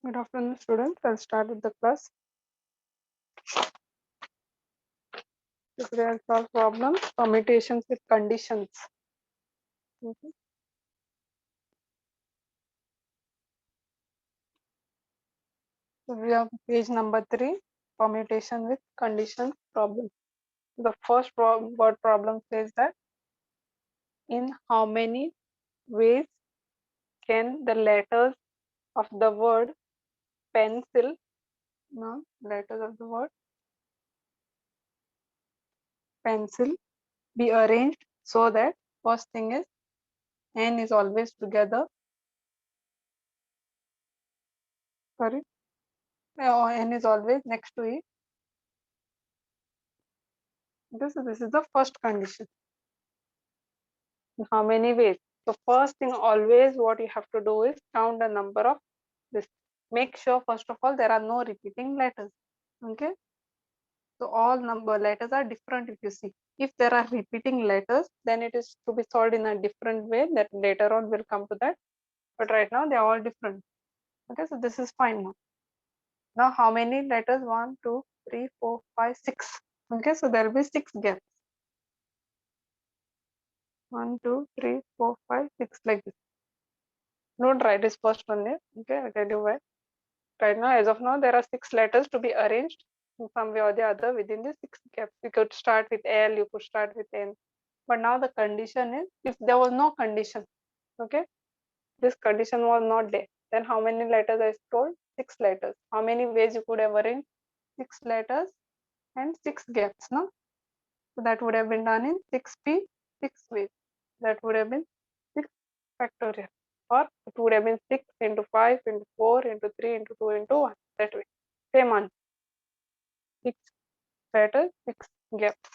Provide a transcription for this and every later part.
Good afternoon, students. I'll start with the class. Today I'll solve problems, permutations with conditions. Okay. So we have page number 3, permutation with conditions problem. The first word problem says that in how many ways can the letters of the word pencil, no, letters of the word pencil be arranged so that first thing is N is always together, sorry, or N is always next to it. This is the first condition. How many ways? So first thing always what you have to do is count the number of this. Make sure first of all there are no repeating letters. Okay. So all number letters are different if you see. If there are repeating letters, then it is to be solved in a different way that later on will come to that. But right now they are all different. Okay, so this is fine now. Now how many letters? 1, 2, 3, 4, 5, 6. Okay, so there will be 6 gaps. 1, 2, 3, 4, 5, 6 like this. Don't write this first one there. Okay, I'll tell you why. Right now, as of now, there are 6 letters to be arranged in some way or the other within the 6 gaps. You could start with L, you could start with N. But now the condition is, if there was no condition, okay, this condition was not there, then how many letters I told? 6 letters. How many ways you could have arranged? 6 letters and 6 gaps, no? So that would have been done in 6p, 6 ways. That would have been 6 factorial. Or it would have been 6 into 5 into 4 into 3 into 2 into 1. That way. Same answer. 6 letters, 6 gaps.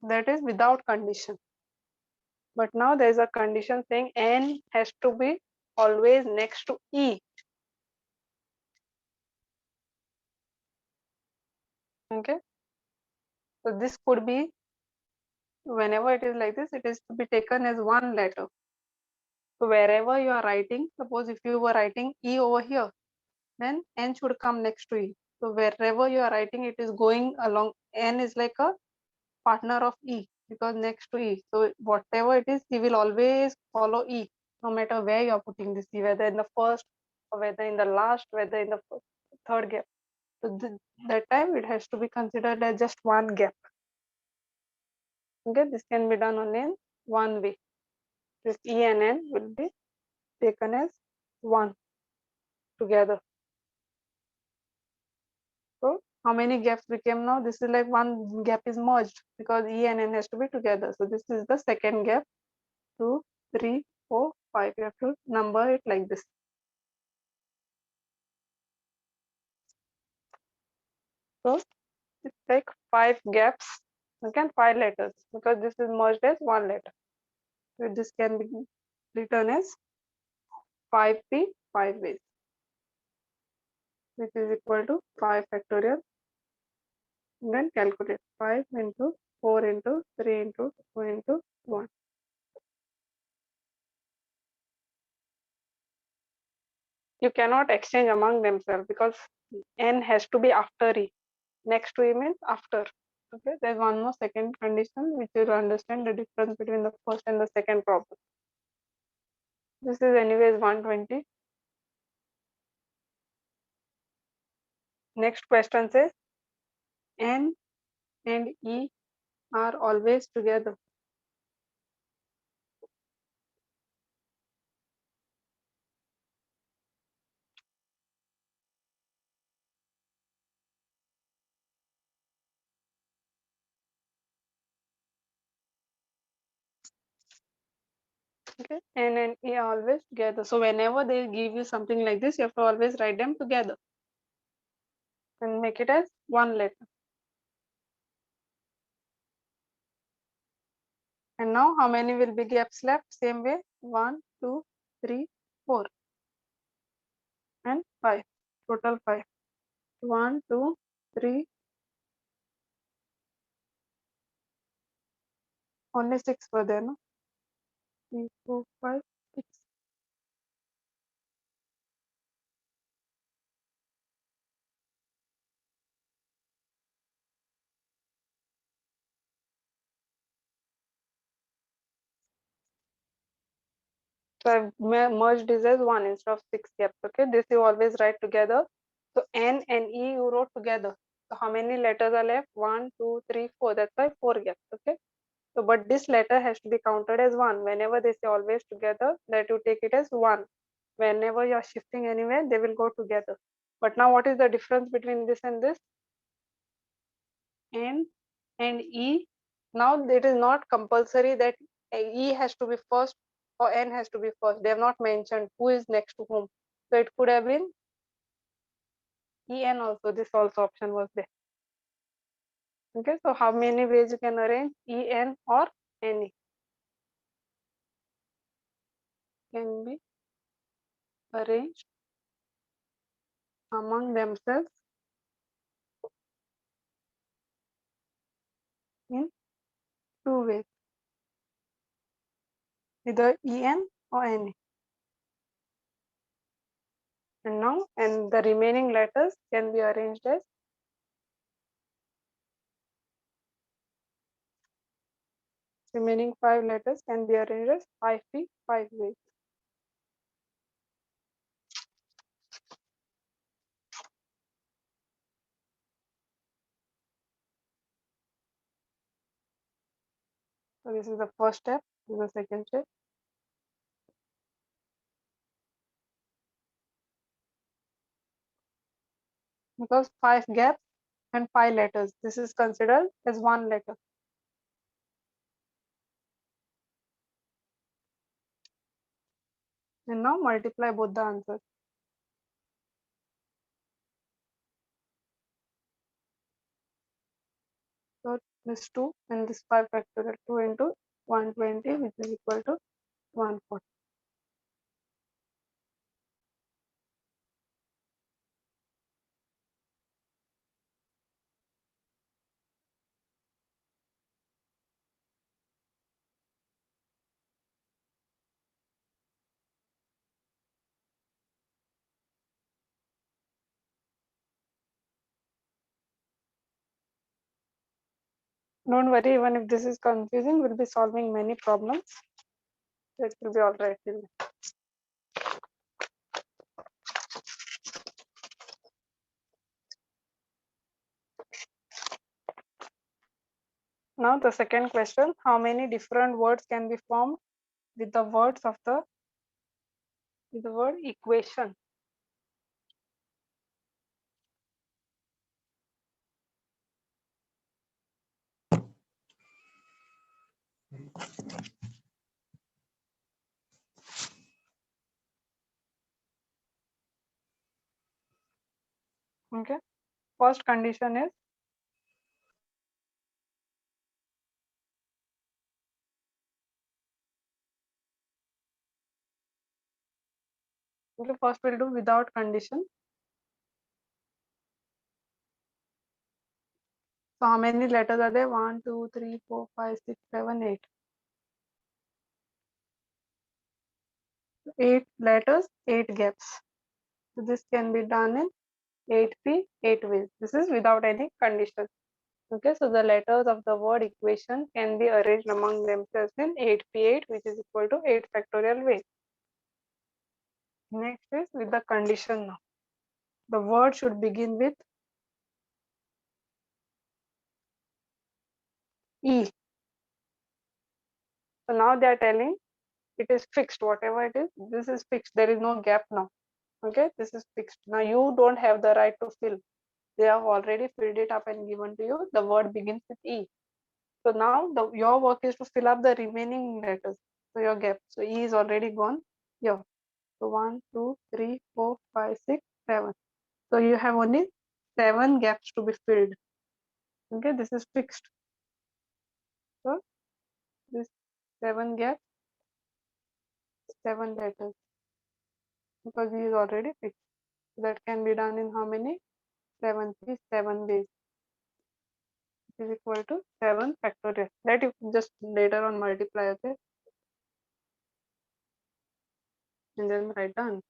That is without condition. But now there is a condition saying N has to be always next to E. Okay. So this could be, whenever it is like this, it is to be taken as one letter. So wherever you are writing, suppose if you were writing E over here, then N should come next to E. So wherever you are writing, it is going along. N is like a partner of E because next to E. So whatever it is, he will always follow E, no matter where you are putting this E, whether in the first or whether in the last, whether in the third gap. So that time it has to be considered as just one gap. Okay, this can be done only in one way. This E and N will be taken as one together. So how many gaps became now? This is like one gap is merged because E and N has to be together. So this is the second gap. 2, 3, 4, 5. You have to number it like this. So it's like 5 gaps. Okay, 5 letters because this is merged as one letter. So this can be written as 5p 5 ways, which is equal to 5 factorial. And then calculate 5 into 4 into 3 into 2 into 1. You cannot exchange among themselves because N has to be after E. Next to E means after. Okay, there's one more second condition which you will understand the difference between the first and the second problem. This is anyways 120. Next question says N and E are always together. Okay, N and E are always together. So whenever they give you something like this, you have to always write them together and make it as one letter. And now how many will be gaps left? Same way, 1, 2, 3, 4 and 5. Total 5. 1, 2, 3, only 6 were there, no? 3, 4, 5, 6. So I've merged this as 1 instead of 6 gaps. Okay, this you always write together. So N and E you wrote together. So how many letters are left? 1, 2, 3, 4. That's why 4 gaps. Okay. So but this letter has to be counted as 1. Whenever they say always together, that you take it as 1. Whenever you are shifting anywhere, they will go together. But now what is the difference between this and this? N and E. Now it is not compulsory that E has to be first or N has to be first. They have not mentioned who is next to whom. So it could have been En also. This also option was there. Okay, so how many ways you can arrange En or Ne? Can be arranged among themselves in two ways, either En or Ne. And now, and the remaining letters can be arranged as remaining 5 letters can be arranged as 5p 5 ways. So this is the first step. This is the second step. Because 5 gaps and 5 letters, this is considered as 1 letter. And now multiply both the answers. So this 2 and this 5 factorial, 2 into 120, which is equal to 140. Don't worry, even if this is confusing, we'll be solving many problems. It will be all right. Now the second question, how many different words can be formed with the words of the with the word equation? Okay. First condition is okay, first we'll do without condition. So how many letters are there? 1, 2, 3, 4, 5, 6, 7, 8. 8 letters, 8 gaps. So this can be done in 8p, 8 ways. This is without any condition. Okay, so the letters of the word equation can be arranged among themselves in 8p8, which is equal to 8 factorial ways. Next is with the condition now. The word should begin with E. So now they are telling it is fixed, whatever it is, this is fixed. There is no gap now. Okay, this is fixed. Now you don't have the right to fill. They have already filled it up and given to you. The word begins with E. So now your work is to fill up the remaining letters. So your gap. So E is already gone here. So 1, 2, 3, 4, 5, 6, 7. So you have only 7 gaps to be filled. Okay, this is fixed. So this 7 gaps, 7 letters, because E is already fixed. So that can be done in how many? 7 ways. Is equal to 7 factorial. That you can just later on multiply, okay? And then write down.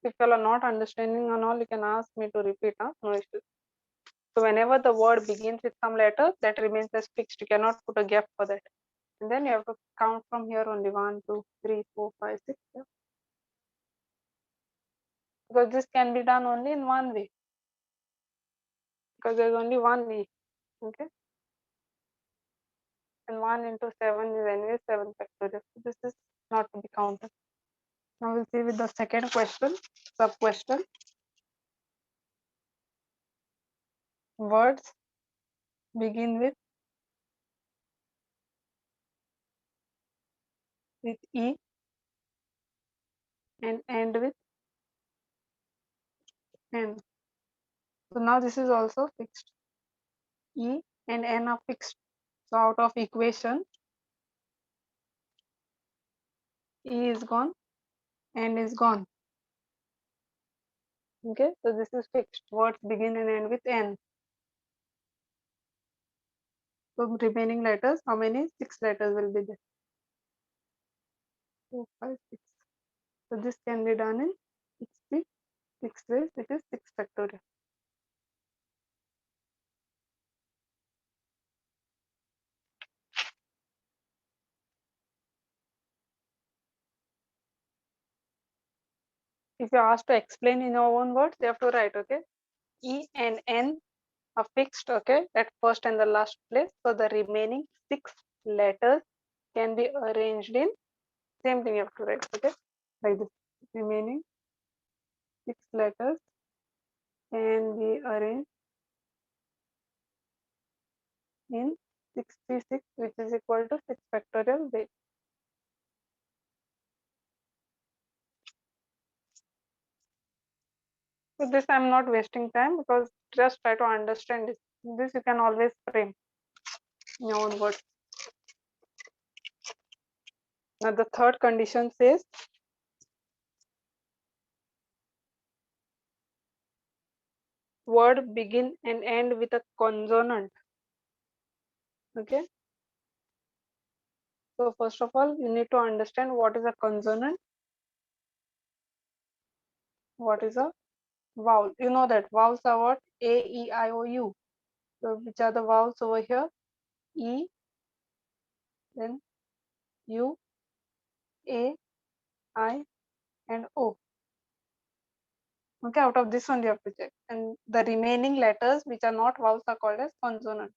If you are not understanding and all, you can ask me to repeat, huh? No issue. So whenever the word begins with some letter, that remains as fixed. You cannot put a gap for that. and then you have to count from here only 1, 2, 3, 4, 5, 6. Yeah. Because this can be done only in one way. Because there's only one way. Okay. And 1 into 7 is anyway 7 factorial. So this is not to be counted. Now we'll see with the second question, sub question. Words begin with E and end with N. So now this is also fixed. E and N are fixed. So out of equation, E is gone, N is gone. Okay, so this is fixed. Words begin and end with N. So remaining letters, how many? 6 letters will be there. 4, 5, 6. So this can be done in 66 ways, which is 6 factorial. If you are asked to explain in your own words, you have to write, okay? E and N are fixed, okay, at first and the last place. So the remaining 6 letters can be arranged in, same thing you have to write, okay, like this. Remaining 6 letters can be arranged in 66, which is equal to 6 factorial ways. So this I'm not wasting time, because just try to understand this. This you can always frame in your own words. Now the third condition says word begin and end with a consonant. Okay. So first of all, you need to understand what is a consonant, what is a vowel. You know that vowels are what? A, E, I, O, U. So which are the vowels over here? E, then U, A, I, and O. Okay, out of this one you have to check. And the remaining letters which are not vowels are called as consonant.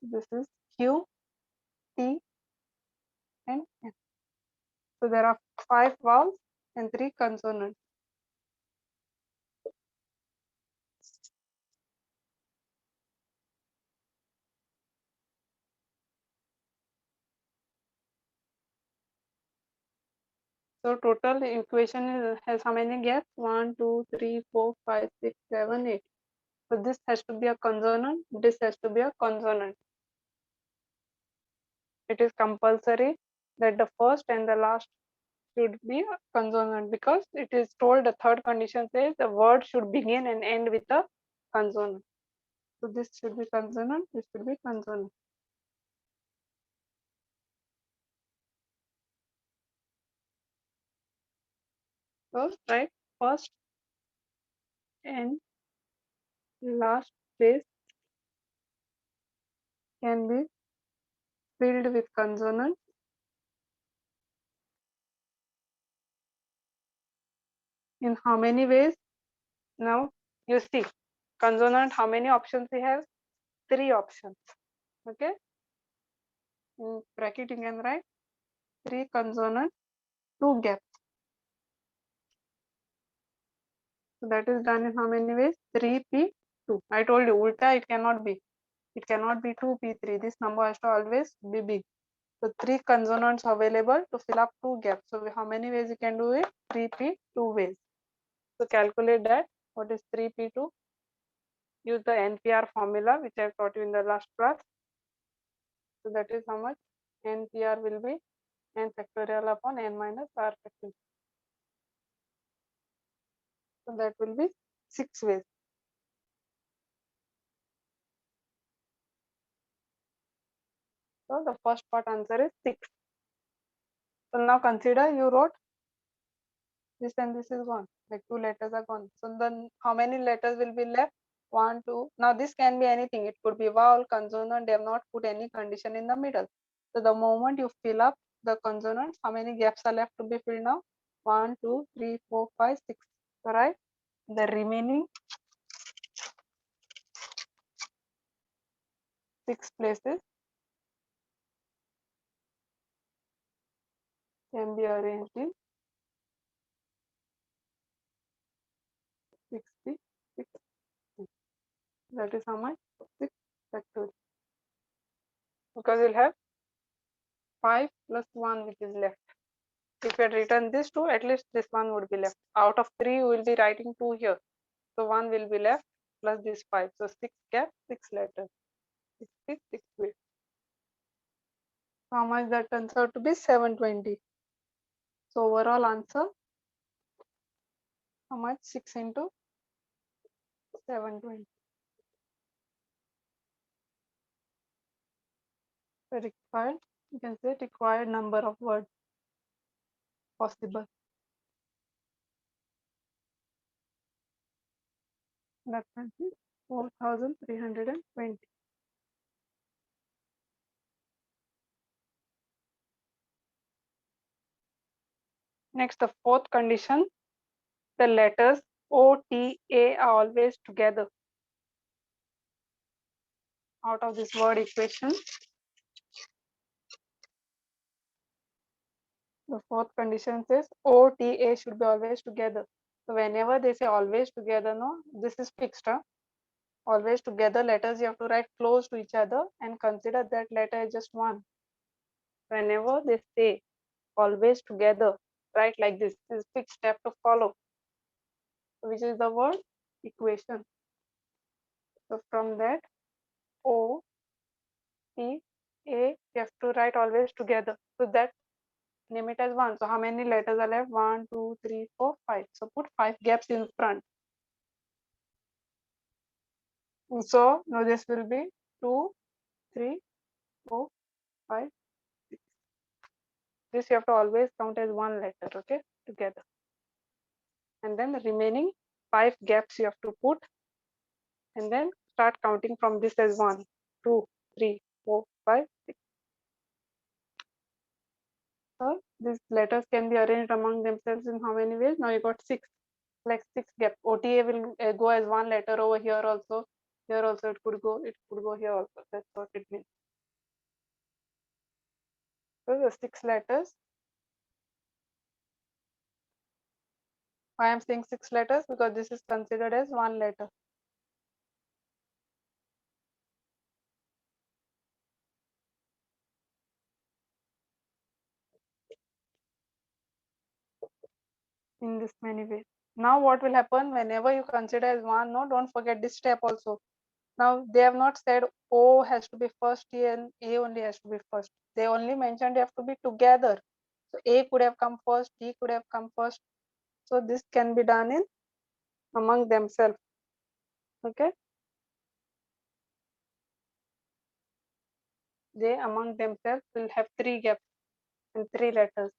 This is Q, T, and N. So there are 5 vowels and 3 consonants. So total equation has how many gaps? 1, 2, 3, 4, 5, 6, 7, 8. So this has to be a consonant. This has to be a consonant. It is compulsory that the first and the last should be a consonant, because it is told, the third condition says the word should begin and end with a consonant. So this should be consonant. This should be consonant. So right, first and last place can be filled with consonant. In how many ways? Now you see, consonant, how many options we have? 3 options. Okay, in bracket you can write 3 consonant, 2 gaps. So that is done in how many ways? 3p2. I told you ulta it cannot be. It cannot be 2p3. This number has to always be big. So 3 consonants available to fill up 2 gaps. So how many ways you can do it? 3p2 ways. So calculate that. What is 3p2? Use the NPR formula which I taught you in the last class. So that is how much? NPR will be n factorial upon n minus r factorial. So that will be 6 ways. So the first part answer is 6. So now consider you wrote this and this is gone. Like 2 letters are gone. So then how many letters will be left? 1, 2. Now this can be anything. It could be vowel, consonant. They have not put any condition in the middle. So the moment you fill up the consonants, how many gaps are left to be filled now? 1, 2, 3, 4, 5, 6. Right? The remaining 6 places can be arranged in 66. That is how much? 6 factorial. Because you'll have 5 plus 1 which is left. If you had written this 2, at least this one would be left. Out of 3, you will be writing 2 here. So 1 will be left plus this 5. So 6 gap, 6 letters. 66 ways. How much that turns out to be? 720. So overall answer, how much? 6 into 720. The required, you can say required number of words possible. That can be 4320. Next, the fourth condition, the letters O, T, A are always together. Out of this word equation, the fourth condition says O, T, A should be always together. So whenever they say always together, no, this is fixed. Huh? Always together letters you have to write close to each other and consider that letter as just one. Whenever they say always together, write like this. This is fixed step to follow, which is the word equation. So from that O, T, A, you have to write always together. So that name it as 1. So how many letters are left? 1, 2, 3, 4, 5. So put 5 gaps in front. So now this will be 2, 3, 4, 5, 6. This you have to always count as one letter, okay, together. And then the remaining 5 gaps you have to put, and then start counting from this as 1, 2, 3, 4, 5, 6. So these letters can be arranged among themselves in how many ways? Now you got 6, like 6 gaps. OTA will go as one letter over here also. Here also it could go here also. That's what it means. So the 6 letters. Why I am saying 6 letters? Because this is considered as one letter. In this many ways. Now what will happen whenever you consider as one? No, don't forget this step also. Now they have not said O has to be first here and A only has to be first. They only mentioned they have to be together. So A could have come first, D could have come first. So this can be done in among themselves. Okay. They among themselves will have 3 gaps and 3 letters.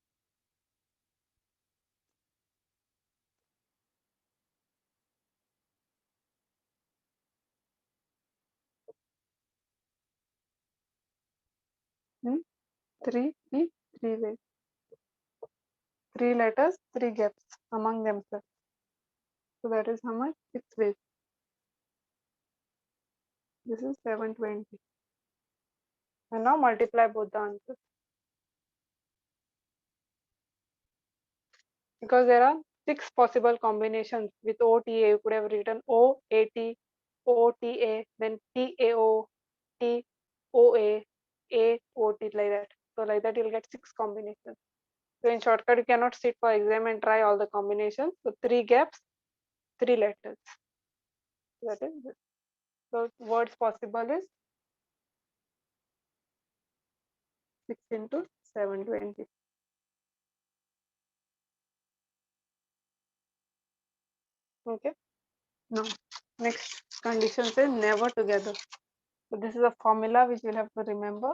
In 3 ways. 3 letters, 3 gaps among themselves. So that is how much? 6 ways. This is 720. And now multiply both the answers. Because there are 6 possible combinations with OTA. You could have written OAT, OTA, then TAO, TOA, AOT, like that. So like that you'll get 6 combinations. So in shortcut you cannot sit for exam and try all the combinations. So 3 gaps, 3 letters. That is it. So words possible is 6 into 720. Okay. Now next condition says never together. So this is a formula which we'll have to remember.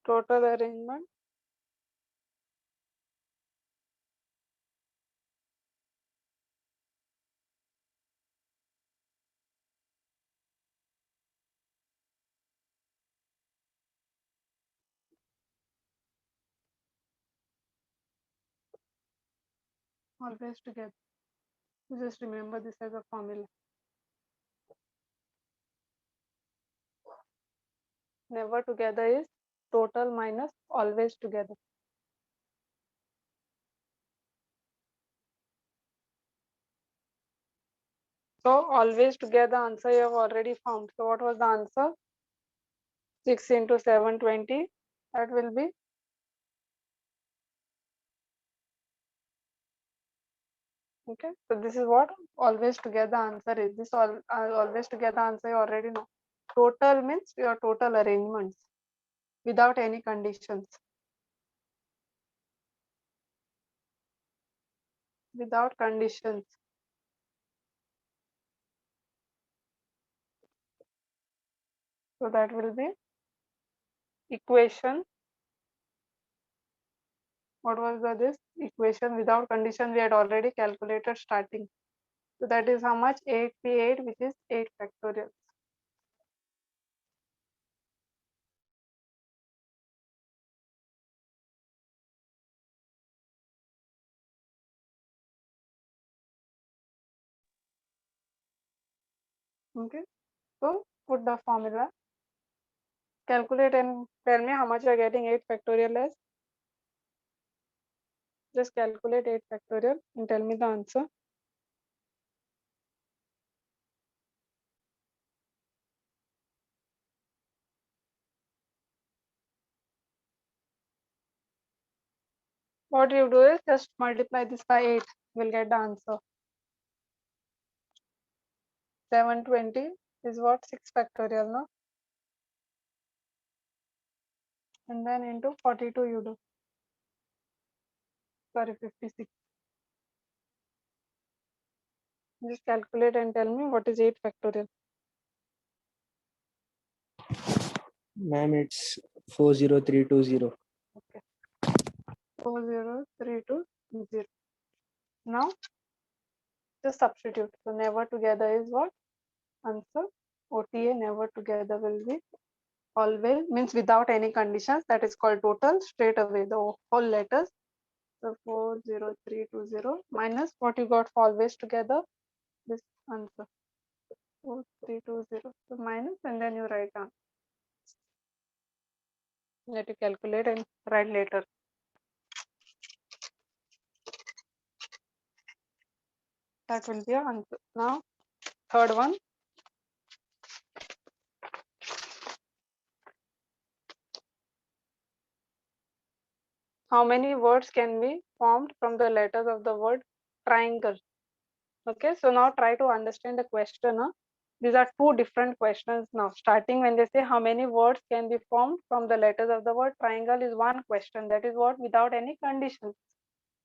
total arrangement. Always together. You just remember this as a formula. Never together is total minus always together. So always together answer you have already found. So what was the answer? 6 into 720. That will be okay. So this is what always together answer is. This always together answer you already know. Total means your total arrangements without any conditions. Without conditions. So that will be equation. What was this equation without condition? We had already calculated starting. So that is how much 8p8, which is 8 factorial. Okay. So put the formula. Calculate and tell me how much you are getting 8 factorial as. Just calculate 8 factorial and tell me the answer. What you do is just multiply this by 8. We'll get the answer. 720 is what? 6 factorial, no? And then into 42 you do. Sorry, 56. Just calculate and tell me what is 8 factorial. Ma'am, it's 40320. Okay. 40320. Now just substitute. So never together is what? Answer. OTA never together will be always, means without any conditions. That is called total. Straight away the whole letters. So 40320 minus what you got for always together. This answer. 4320. So minus and then you write down. Let you calculate and write later. That will be your answer. Now third one. How many words can be formed from the letters of the word triangle? Okay, so now try to understand the question. These are two different questions now. Starting when they say how many words can be formed from the letters of the word triangle is one question. That is what? Without any conditions.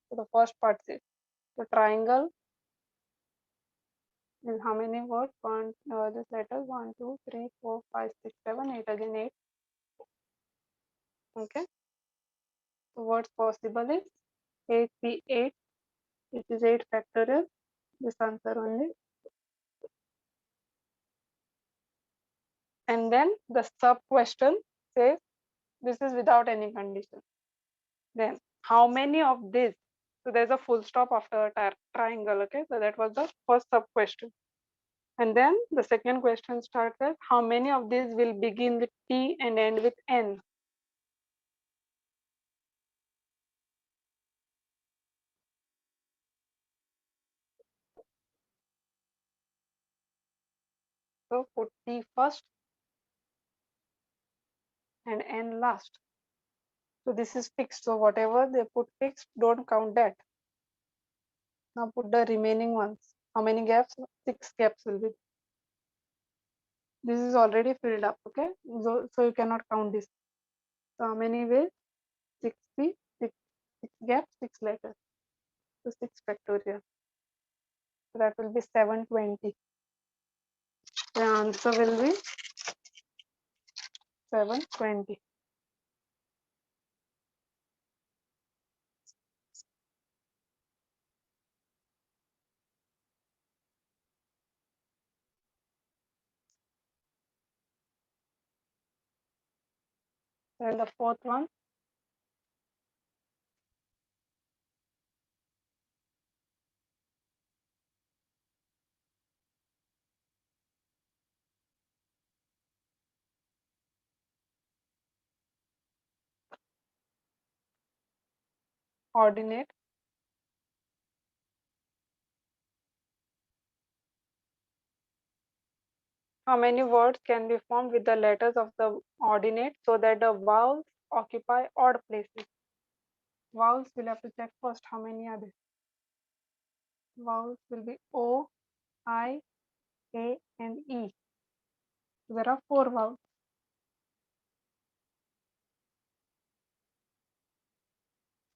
So the first part is the triangle is how many words? This letters 1, 2, 3, 4, 5, 6, 7, 8 again 8. Okay. So what's possible is 8p8, which is 8 factorial. This answer only. And then the sub question says this is without any condition. Then how many of these? So there's a full stop after a triangle. Okay, so that was the first sub question. And then the second question starts as how many of these will begin with T and end with N? So put T first and N last. So this is fixed. So whatever they put fixed, don't count that. Now put the remaining ones. How many gaps? 6 gaps will be. This is already filled up. Okay, so you cannot count this. So how many ways? 60, 6 gaps, 6 letters. So 6 factorial. So that will be 720. The answer will be 720. Then the fourth one, ordinate. How many words can be formed with the letters of the ordinate so that the vowels occupy odd places? Vowels, we'll have to check first how many are there. Vowels will be O, I, A, and E. There are 4 vowels.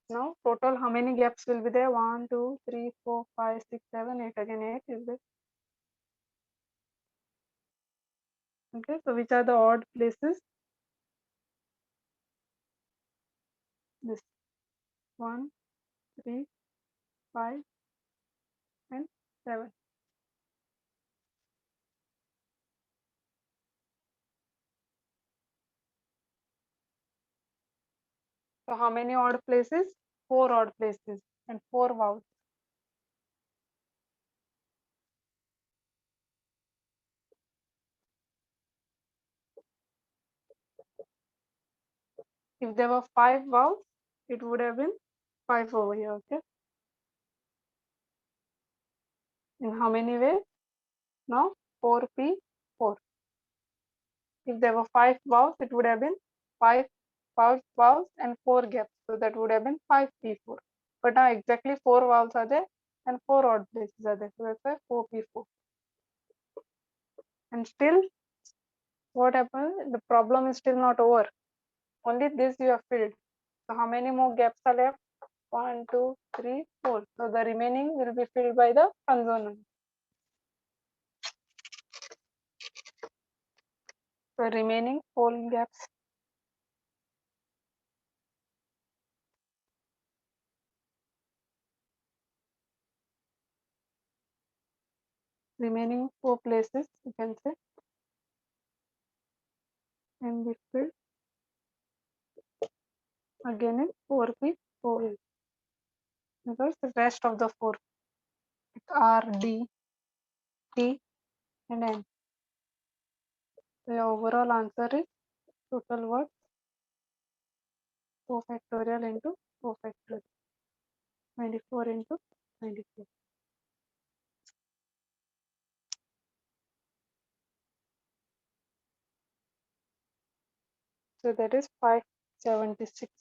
Now, total how many gaps will be there? 1, 2, 3, 4, 5, 6, 7, 8. Again, 8 is there. Okay, so which are the odd places? This 1, 3, 5, and 7. So how many odd places? 4 odd places and 4 vowels. If there were 5 vowels, it would have been 5 over here, okay? In how many ways? Now 4p, 4. If there were 5 vowels, it would have been 5 vowels and 4 gaps. So that would have been 5p4. But now exactly 4 vowels are there and 4 odd places are there. So that's why 4p4. And still, what happened? The problem is still not over. Only this you have filled. So how many more gaps are left? 1, 2, 3, 4. So the remaining will be filled by the consonant. So remaining 4 gaps. Remaining 4 places, you can say, and be filled again in 4p4. Because the rest of the 4, R, D, T, and N. The overall answer is total words 4 factorial into 4 factorial. 24 into 24. So that is 576.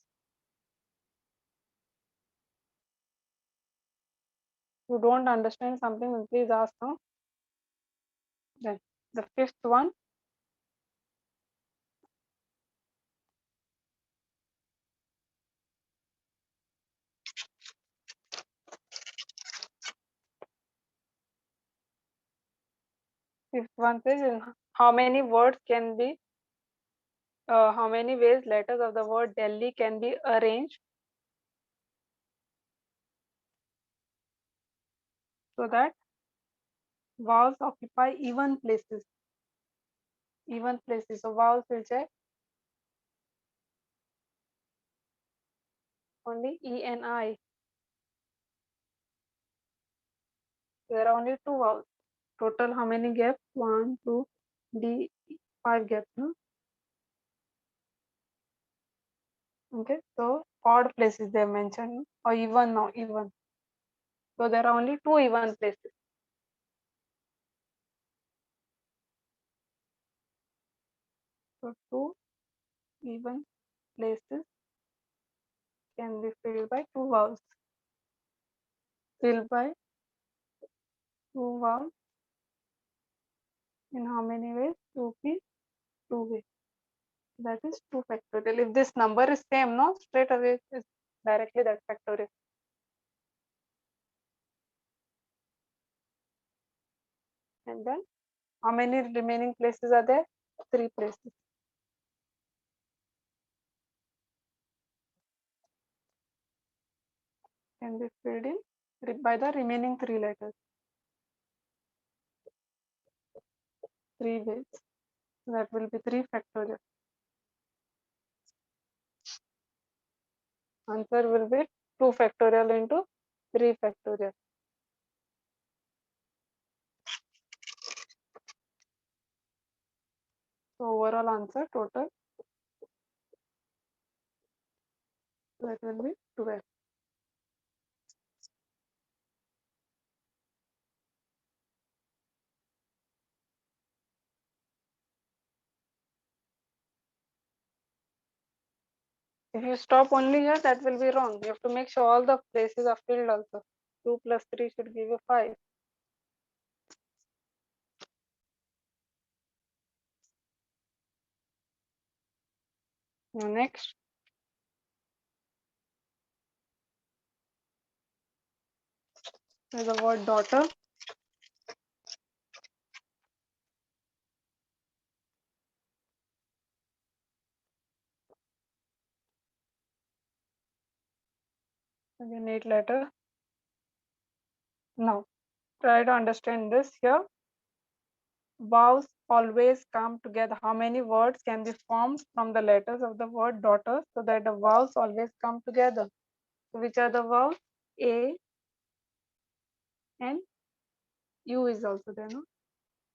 You don't understand something, please ask now. Then the 5th one, says how many words can be, how many ways letters of the word Delhi can be arranged so that vowels occupy even places. Even places. So vowels will check only E and I. There are only 2 vowels. Total how many gaps? 1, 2, D, 5 gaps. No? Okay, so odd places they mentioned, or even now, even. So there are only 2 even places. So 2 even places can be filled by 2 vowels. Filled by 2 vowels in how many ways? 2p, 2 ways. That is 2 factorial. If this number is same, no, straight away is directly that factorial. And then how many remaining places are there? 3 places. Can be filled in by the remaining 3 letters. 3 ways. That will be 3 factorial. Answer will be 2 factorial into 3 factorial. So overall answer total that will be 12. If you stop only here, that will be wrong. You have to make sure all the places are filled also. 2 plus 3 should give you 5. Now next, is the word daughter. Again 8 letter. Now try to understand this here. Vowels always come together. How many words can be formed from the letters of the word daughter so that the vowels always come together? So which are the vowels? A and U is also there, no?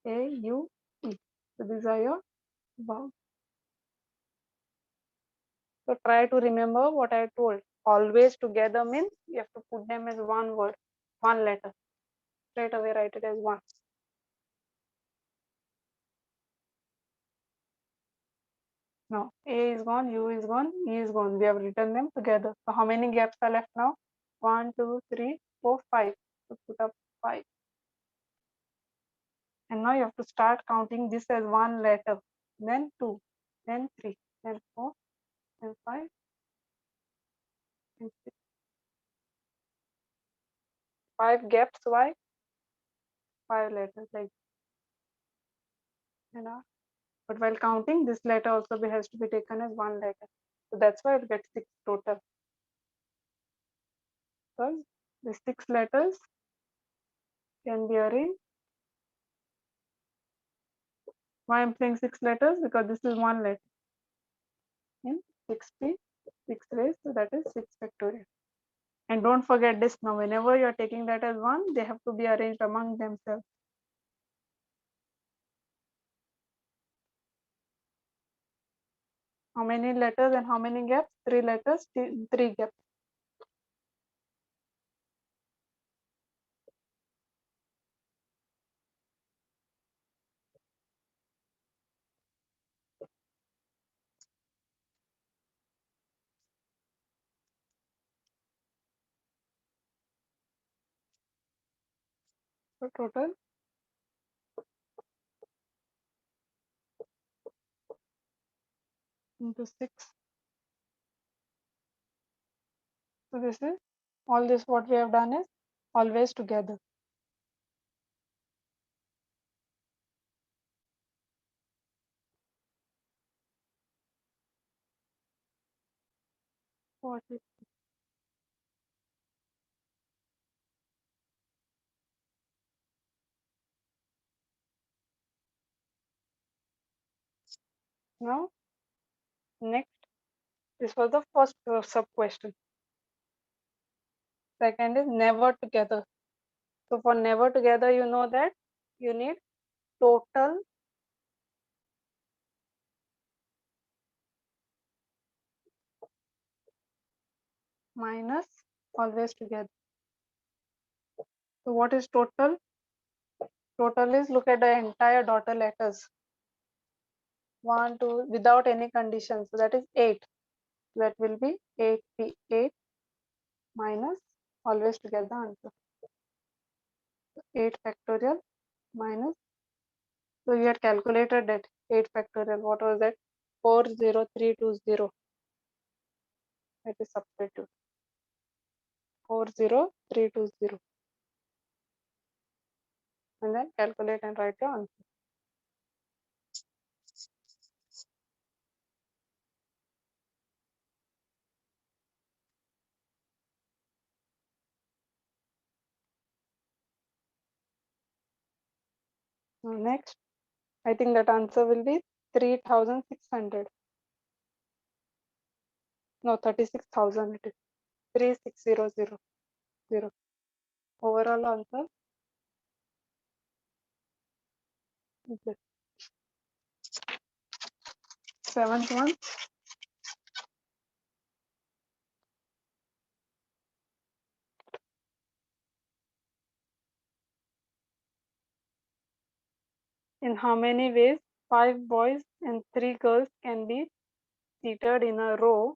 A, U, E. So these are your vowels. So try to remember what I told. Always together means you have to put them as one word, one letter. Straight away write it as one. Now A is gone, U is gone, E is gone. We have written them together. So how many gaps are left now? 1, 2, 3, 4, 5. So put up 5. And now you have to start counting this as one letter. Then 2, then 3, then 4, then 5, then 6. 5 gaps. Why? 5 letters like you know. But while counting, this letter also has to be taken as one letter. So that's why it gets 6 total. Because the 6 letters can be arranged. Why I'm saying 6 letters? Because this is one letter in 60, 6 raised, so that is 6 factorial. And don't forget this now, whenever you're taking that as 1, they have to be arranged among themselves. How many letters and how many gaps? 3 letters, 3 gaps. So total into 6. So this is all this what we have done is always together. What is now next? This was the first sub question. Second is never together. So for never together, you know that you need total minus always together. So what is total? Total is look at the entire daughter letters. 1, 2 without any conditions. So that is 8. That will be 8 minus always together answer. 8 factorial minus. So we had calculated that 8 factorial. What was that? 40320. That is substitute. 40320. And then calculate and write your answer. Now next, I think that answer will be 3600. No, 36,000 it is. 36000. Overall answer is this. Seventh one. In how many ways 5 boys and 3 girls can be seated in a row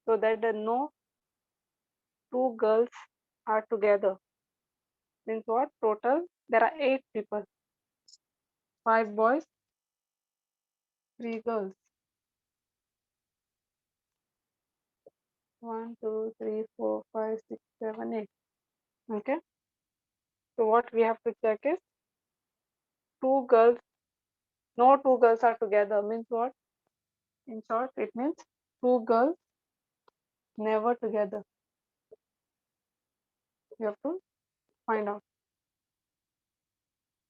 so that no 2 girls are together? Means what? Total there are 8 people. 5 boys, 3 girls. 1, 2, 3, 4, 5, 6, 7, 8. Okay. So what we have to check is 2 girls, no 2 girls are together. Means what? In short, it means 2 girls never together. You have to find out.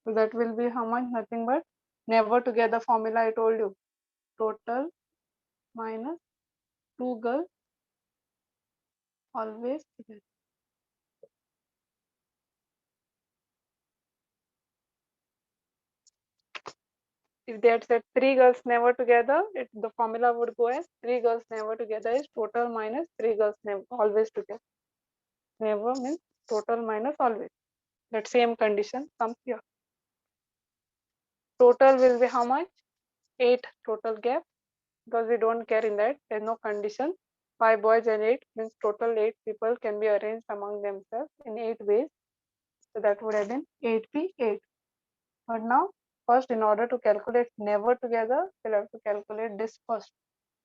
So that will be how much? Nothing but never together formula I told you. Total minus 2 girls always together. If they had said 3 girls never together, the formula would go as 3 girls never together is total minus 3 girls always together. Never means total minus always. That same condition comes here. Total will be how much? 8 total gap, because we don't care in that. There's no condition. 5 boys and 8 means total 8 people can be arranged among themselves in 8 ways. So that would have been 8p8. But now, first, in order to calculate never together, we'll have to calculate this first,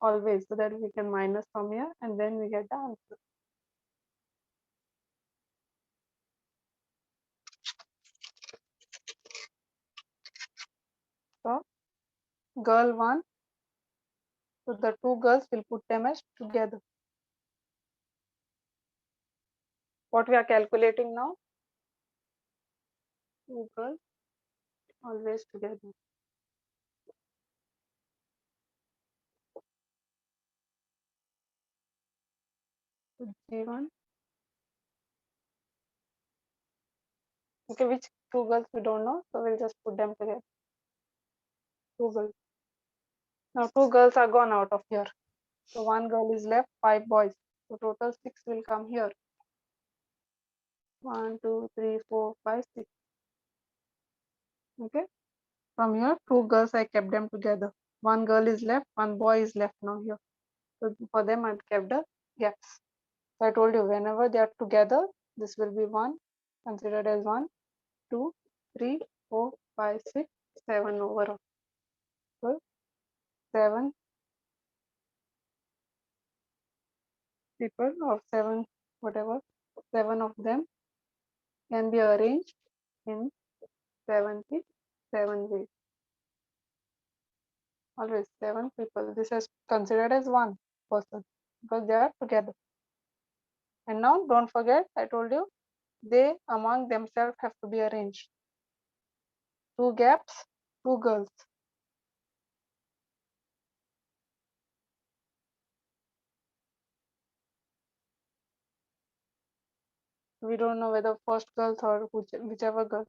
always, so that we can minus from here and then we get the answer. So, girl 1, so the 2 girls will put them as together. What we are calculating now? 2 girls always together. So G1. Okay, which 2 girls we don't know, so we'll just put them together. 2 girls. Now 2 girls are gone out of here. So 1 girl is left, 5 boys. So total 6 will come here. 1, 2, 3, 4, 5, 6. Okay. From here, 2 girls I kept them together. 1 girl is left, 1 boy is left now here. So for them I've kept the gaps. So I told you whenever they are together, this will be 1, considered as 1, 2, 3, 4, 5, 6, 7 overall. So 7 people or 7 whatever, 7 of them can be arranged in 77 ways. Always 7 people. This is considered as 1 person because they are together. And now don't forget, I told you, they among themselves have to be arranged. 2 gaps, 2 girls. We don't know whether first girl or whichever girl.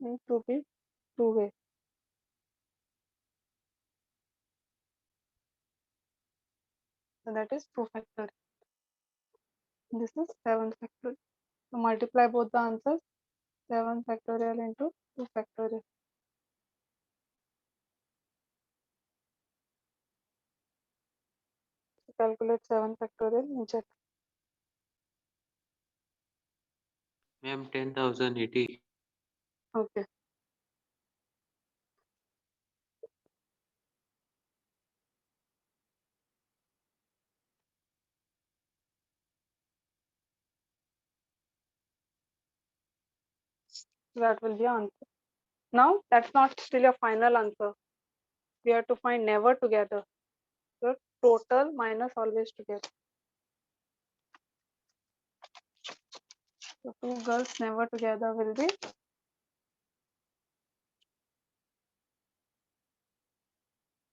Need to be 2 way. So that is 2 factorial. This is 7 factorial. So multiply both the answers. 7 factorial into 2 factorial. So calculate 7 factorial and check. Ma'am, 10,080. Okay. That will be answer. Now that's not still your final answer. We have to find never together. So total minus always together. So 2 girls never together will be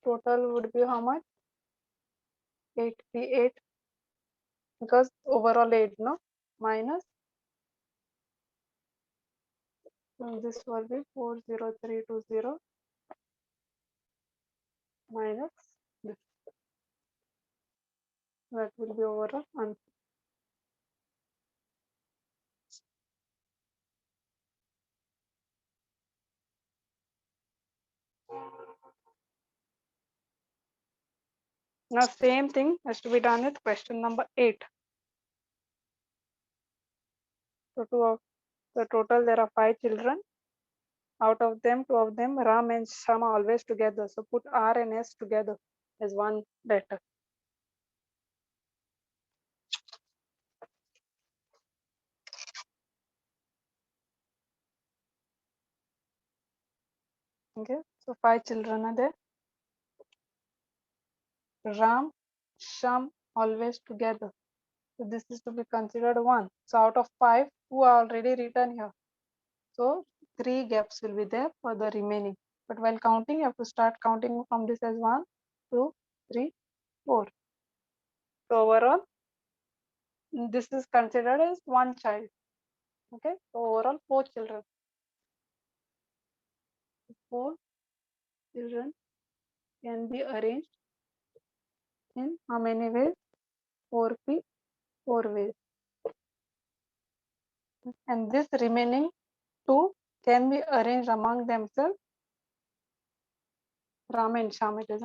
total would be how much? 838, because overall 8, no? Minus, so this will be 40320 minus this. That will be overall answer. Now same thing has to be done with question number 8. So the total, there are 5 children. Out of them, 2 of them, Ram and Sham are always together. So put R and S together as one letter. Okay, so 5 children are there. Ram, Sham, always together. So this is to be considered 1. So out of 5, 2 are already written here. So 3 gaps will be there for the remaining. But while counting, you have to start counting from this as 1, 2, 3, 4. So overall, this is considered as 1 child. Okay, so overall 4 children. 4 children can be arranged in how many ways? 4p, 4 ways. And this remaining 2 can be arranged among themselves. Ram and Sham, it is,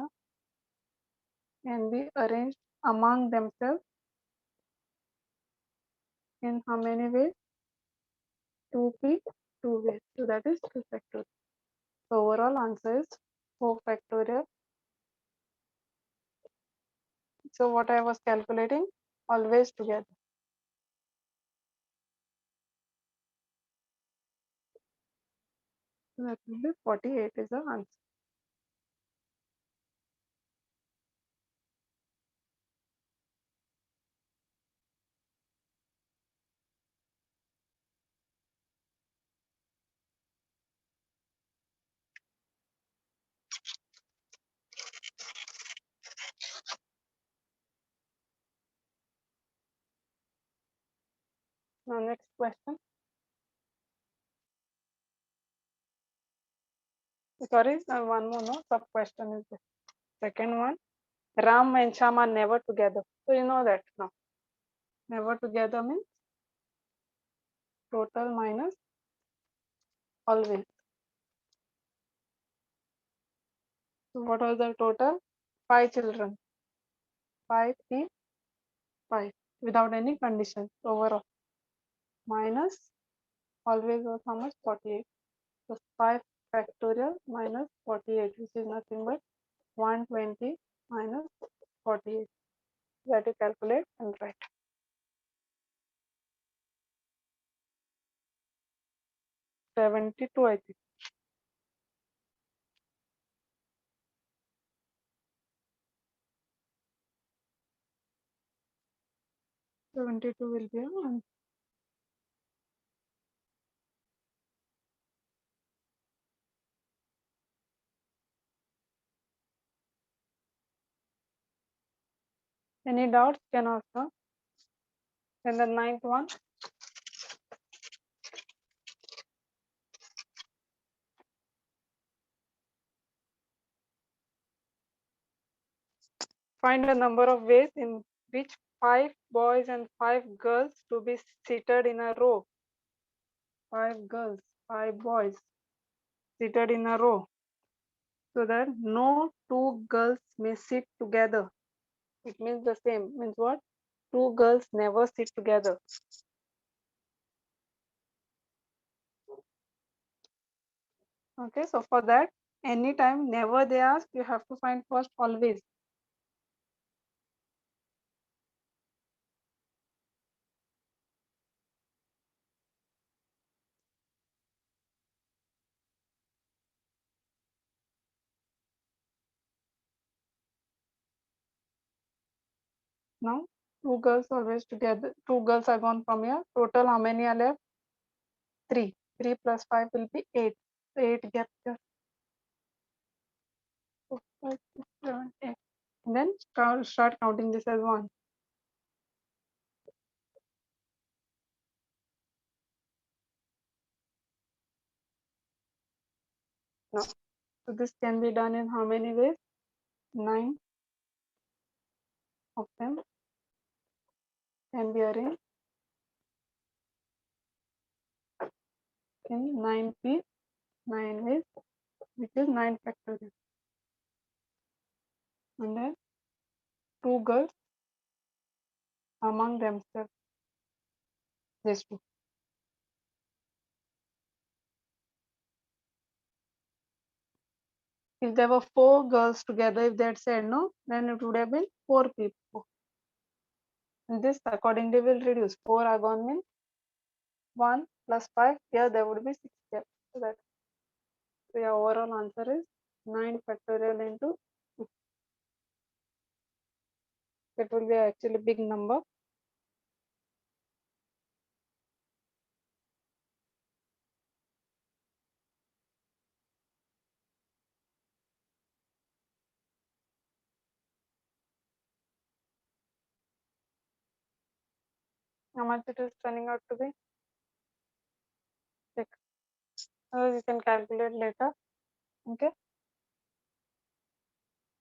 can be arranged among themselves in how many ways? 2p, 2 ways. So that is 2 factorial. So overall answer is 4 factorial. So what I was calculating, always together. So that will be 48 is the answer. Now next question. Sorry, one more, no, sub question is the second one. Ram and Sham are never together. So you know that now. Never together means total minus always. So what was the total? 5 children. 5, 3, 5 without any conditions overall. Minus always was how much? 48. So 5 factorial minus 48, which is nothing but 120 minus 48. That you calculate and write. 72, I think. 72 will be on. Any doubts can ask. Huh? Then the ninth one. Find a number of ways in which 5 boys and 5 girls to be seated in a row. 5 girls, 5 boys seated in a row, so that no 2 girls may sit together. It means the same. Means what? 2 girls never sit together. Okay, so for that, anytime never they ask, you have to find first always. Now 2 girls always together. 2 girls are gone from here. Total how many are left? 3. 3 plus 5 will be 8. So 8 gaps here. 5, 6, 7, 8. Then start counting this as 1. Now, so this can be done in how many ways? 9 of them can be arranged in 9p, 9 ways, which is 9 factorial. And then 2 girls among themselves, these two. If there were 4 girls together, if they had said no, then it would have been 4 people. And this accordingly will reduce. 4 are gone means 1 plus 5, here there would be 6 here. So that, so your overall answer is 9 factorial into 2. It will be actually big number. How much it is turning out to be? 6. So you can calculate later. Okay.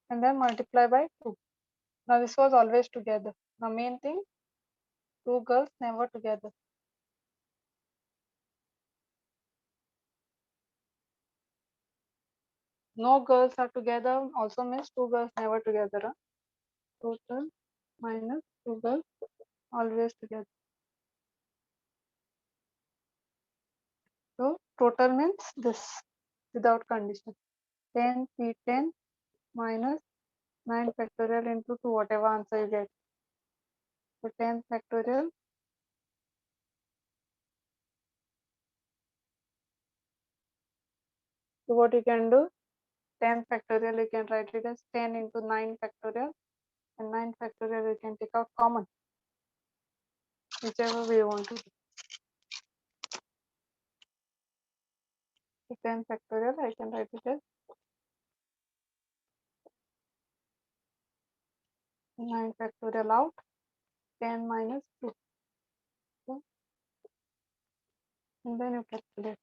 And then multiply by 2. Now this was always together. The main thing, 2 girls never together. No girls are together also means 2 girls never together. Huh? Total minus 2 girls always together. So total means this without condition. 10 P10 minus 9 factorial into 2, whatever answer you get. So 10 factorial so what you can do, 10 factorial you can write it as 10 into 9 factorial, and 9 factorial you can take out common, whichever way you want to do. So 10 factorial I can write it as 9 factorial out, 10 minus 2. So, and then you calculate.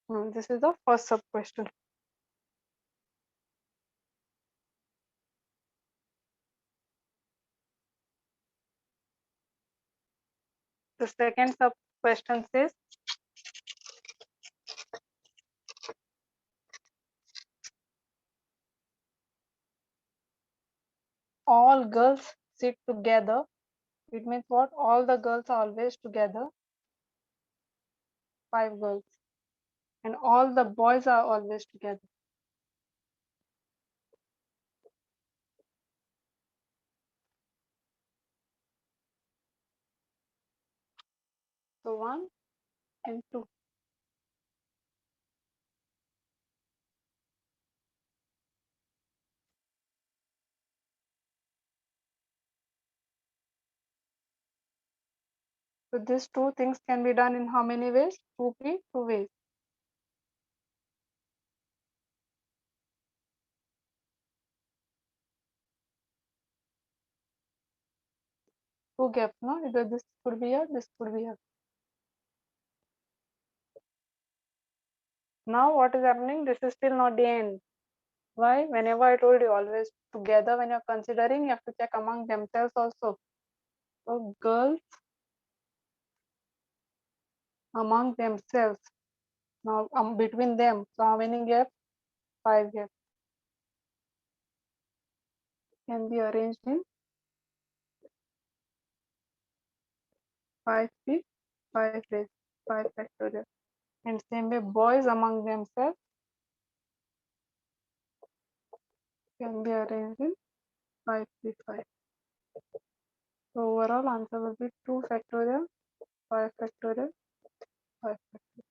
Now, this is the first sub question. The second sub question says all girls sit together. It means what? All the girls are always together. 5 girls. And all the boys are always together. So 1 and 2. So these two things can be done in how many ways? 2p, 2 ways. 2 gaps, no? Either this could be here, this could be here. Now what is happening? This is still not the end. Why? Whenever I told you always together, when you're considering, you have to check among themselves also. So girls among themselves. Now between them. So how many gaps? 5 gaps. Can be arranged in 5p, 5 raised 5 factorial. And same way boys among themselves can be arranged in 5p5. So overall answer will be 2 factorial, 5 factorial, 5 factorial.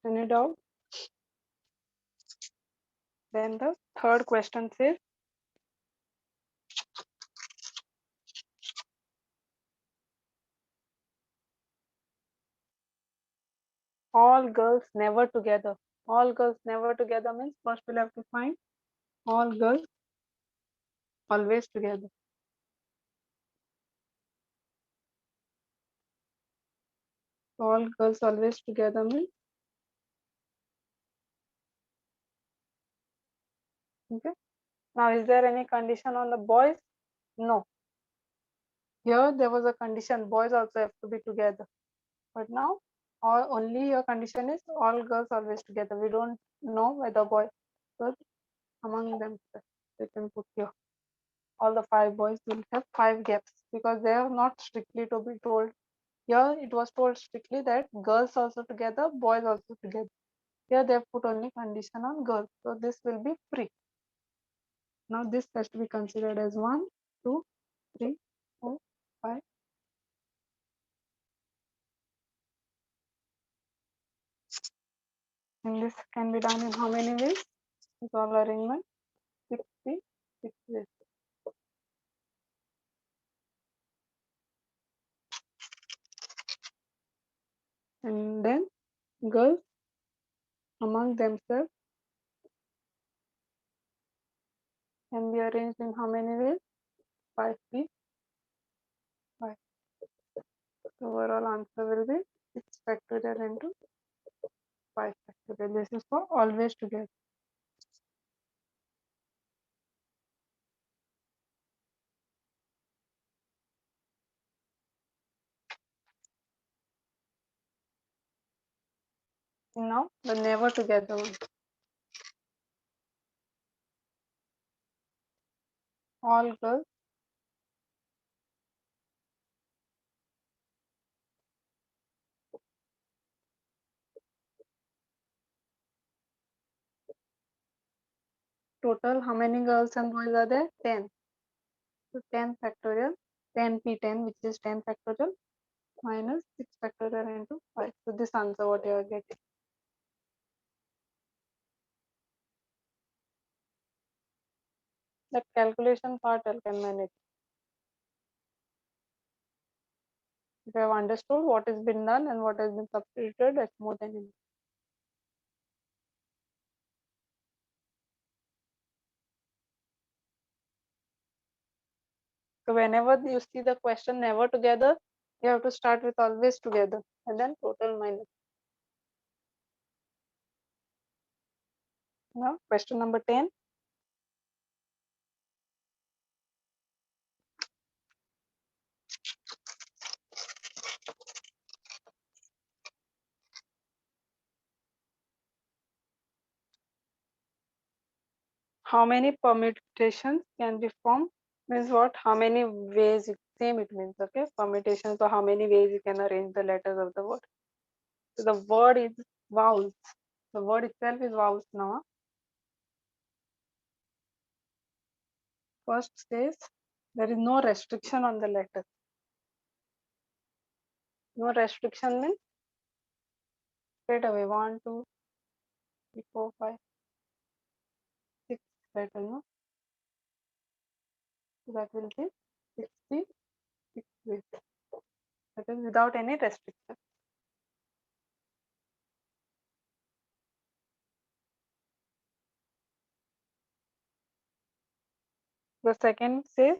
Any doubt? Then the third question says, all girls never together. All girls never together means first we'll have to find all girls always together. All girls always together means, okay. Now is there any condition on the boys? No. Here there was a condition, boys also have to be together. But now only your condition is all girls always together. We don't know whether boys among them. We can put here all the 5 boys will have 5 gaps because they are not strictly to be told. Here it was told strictly that girls also together, boys also together. Here they have put only condition on girls. So this will be free. Now this has to be considered as 1, 2, 3, 4, 5. And this can be done in how many ways? With all arrangement, 6 ways. And then girls among themselves can be arranged in how many ways? 5 3, 5. The overall answer will be 6 factorial into 5 factorial. This is for always together. Now the never together one. All girls total how many girls and boys are there? 10. So 10 factorial, 10p10 which is 10 factorial minus 6 factorial into 5. So this answer what you are getting. That calculation part I can manage. If you have understood what has been done and what has been substituted, that's more than enough. So whenever you see the question never together, you have to start with always together and then total minus. Now question number 10. How many permutations can be formed? Means what? How many ways? Same it means, okay? Permutations, so how many ways you can arrange the letters of the word. So the word is vowels. The word itself is vowels now. First says there is no restriction on the letters. No restriction means straight away 1, 2, 3, 4, 5, 6 letters, no? So that will be 66 ways. That is without any restriction. The second says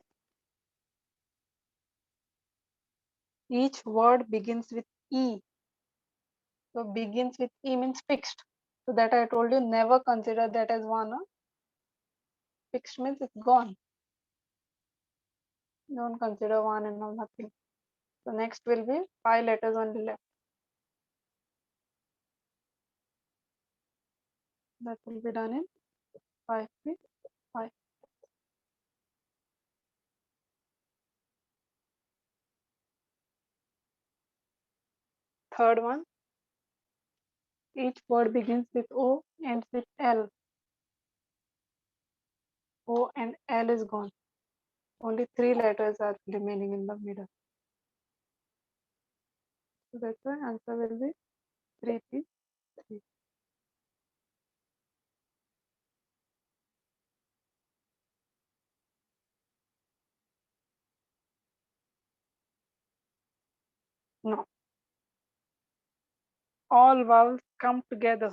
each word begins with E. So begins with E means fixed. So that I told you, never consider that as one. Huh? Fixed means it's gone. Don't consider one and all, nothing. So next will be 5 letters on the left. That will be done in 5 3, 5. Third one, each word begins with O, ends with L. O and L is gone. Only 3 letters are remaining in the middle. So that's why answer will be 3 3. 3. No. All vowels come together.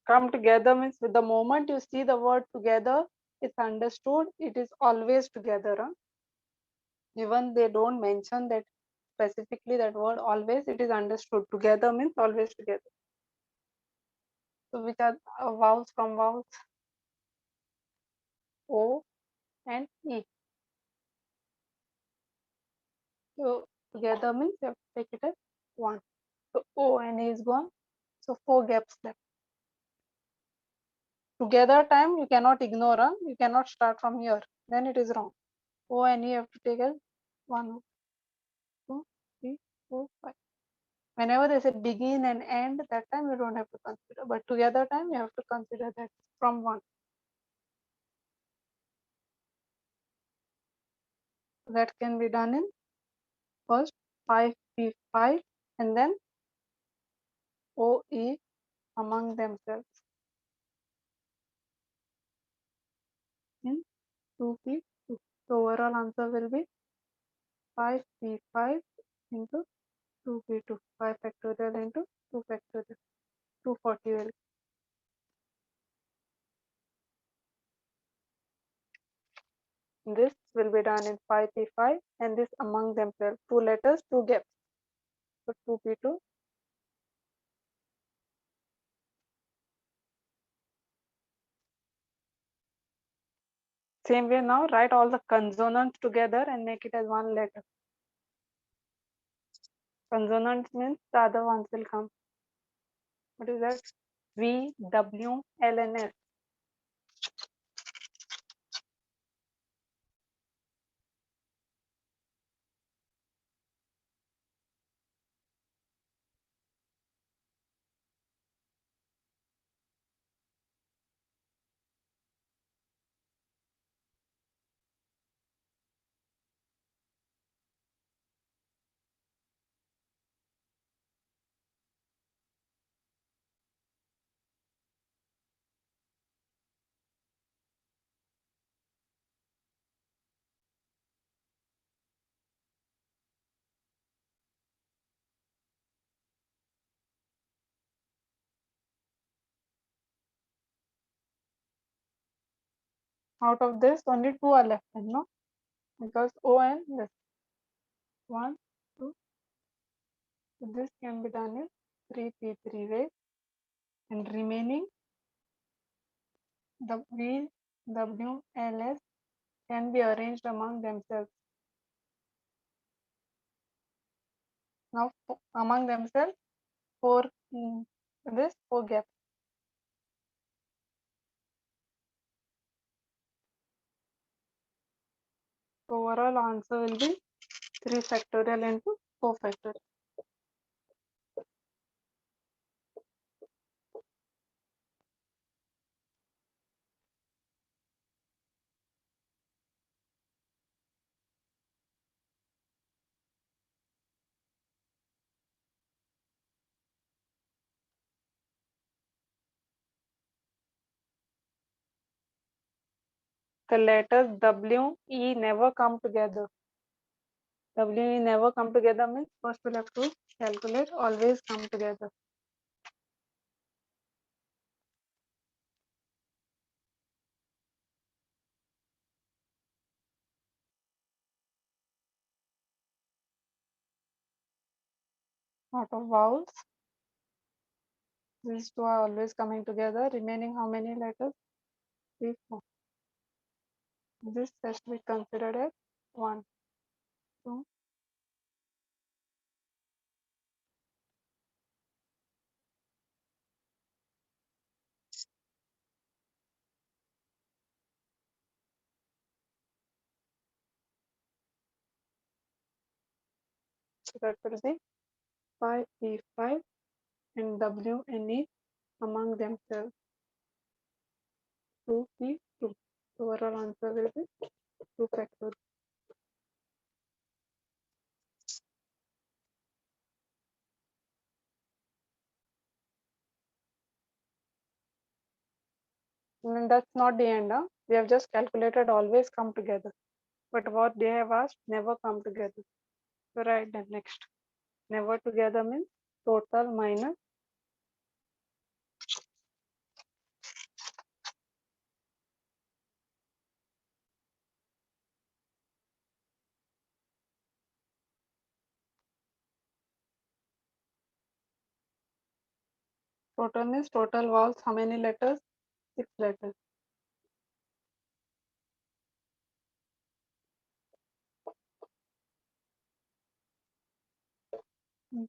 Come together means with the moment you see the word together, it's understood it is always together. Huh? Even they don't mention that specifically that word always, it is understood. Together means always together. So which are vowels from vowels? O and E. So together means you have to take it as 1. So O and E is gone. So 4 gaps left. Together time you cannot ignore. Huh? You cannot start from here. Then it is wrong. O and E you have to take as 1, 2, 3, 4, 5. Whenever they say begin and end, that time you don't have to consider. But together time you have to consider that from 1. That can be done in first 5P5 and then OE among themselves in 2P2. So overall answer will be 5P5 into 2P2. 5 factorial into 2 factorial. 240 will. This will be done in 5P5 and this among themselves. 2 letters, 2 gaps. So 2P2. Same way now, write all the consonants together and make it as one letter. Consonants means the other ones will come. What is that? V, W, L, and S. Out of this, only 2 are left, no? Because O and this. 1, 2. So this can be done in 3P3 ways. And remaining, the V, W, L, S can be arranged among themselves. Now, among themselves, 4, this 4 gaps. So overall answer will be 3 factorial into 4 factorial. The letters W, E never come together. W, E never come together means first we'll have to calculate, always come together. Out of vowels, these 2 are always coming together. Remaining how many letters? 3, 4. This has to be considered as 1, 2. So that will be 5P5 and W and E among themselves. 2P2. Overall answer will be 2 factorial. And that's not the end. Huh? We have just calculated always come together. But what they have asked, never come together. So write them next. Never together means total minus total means total vowels. How many letters? 6 letters. Mhm.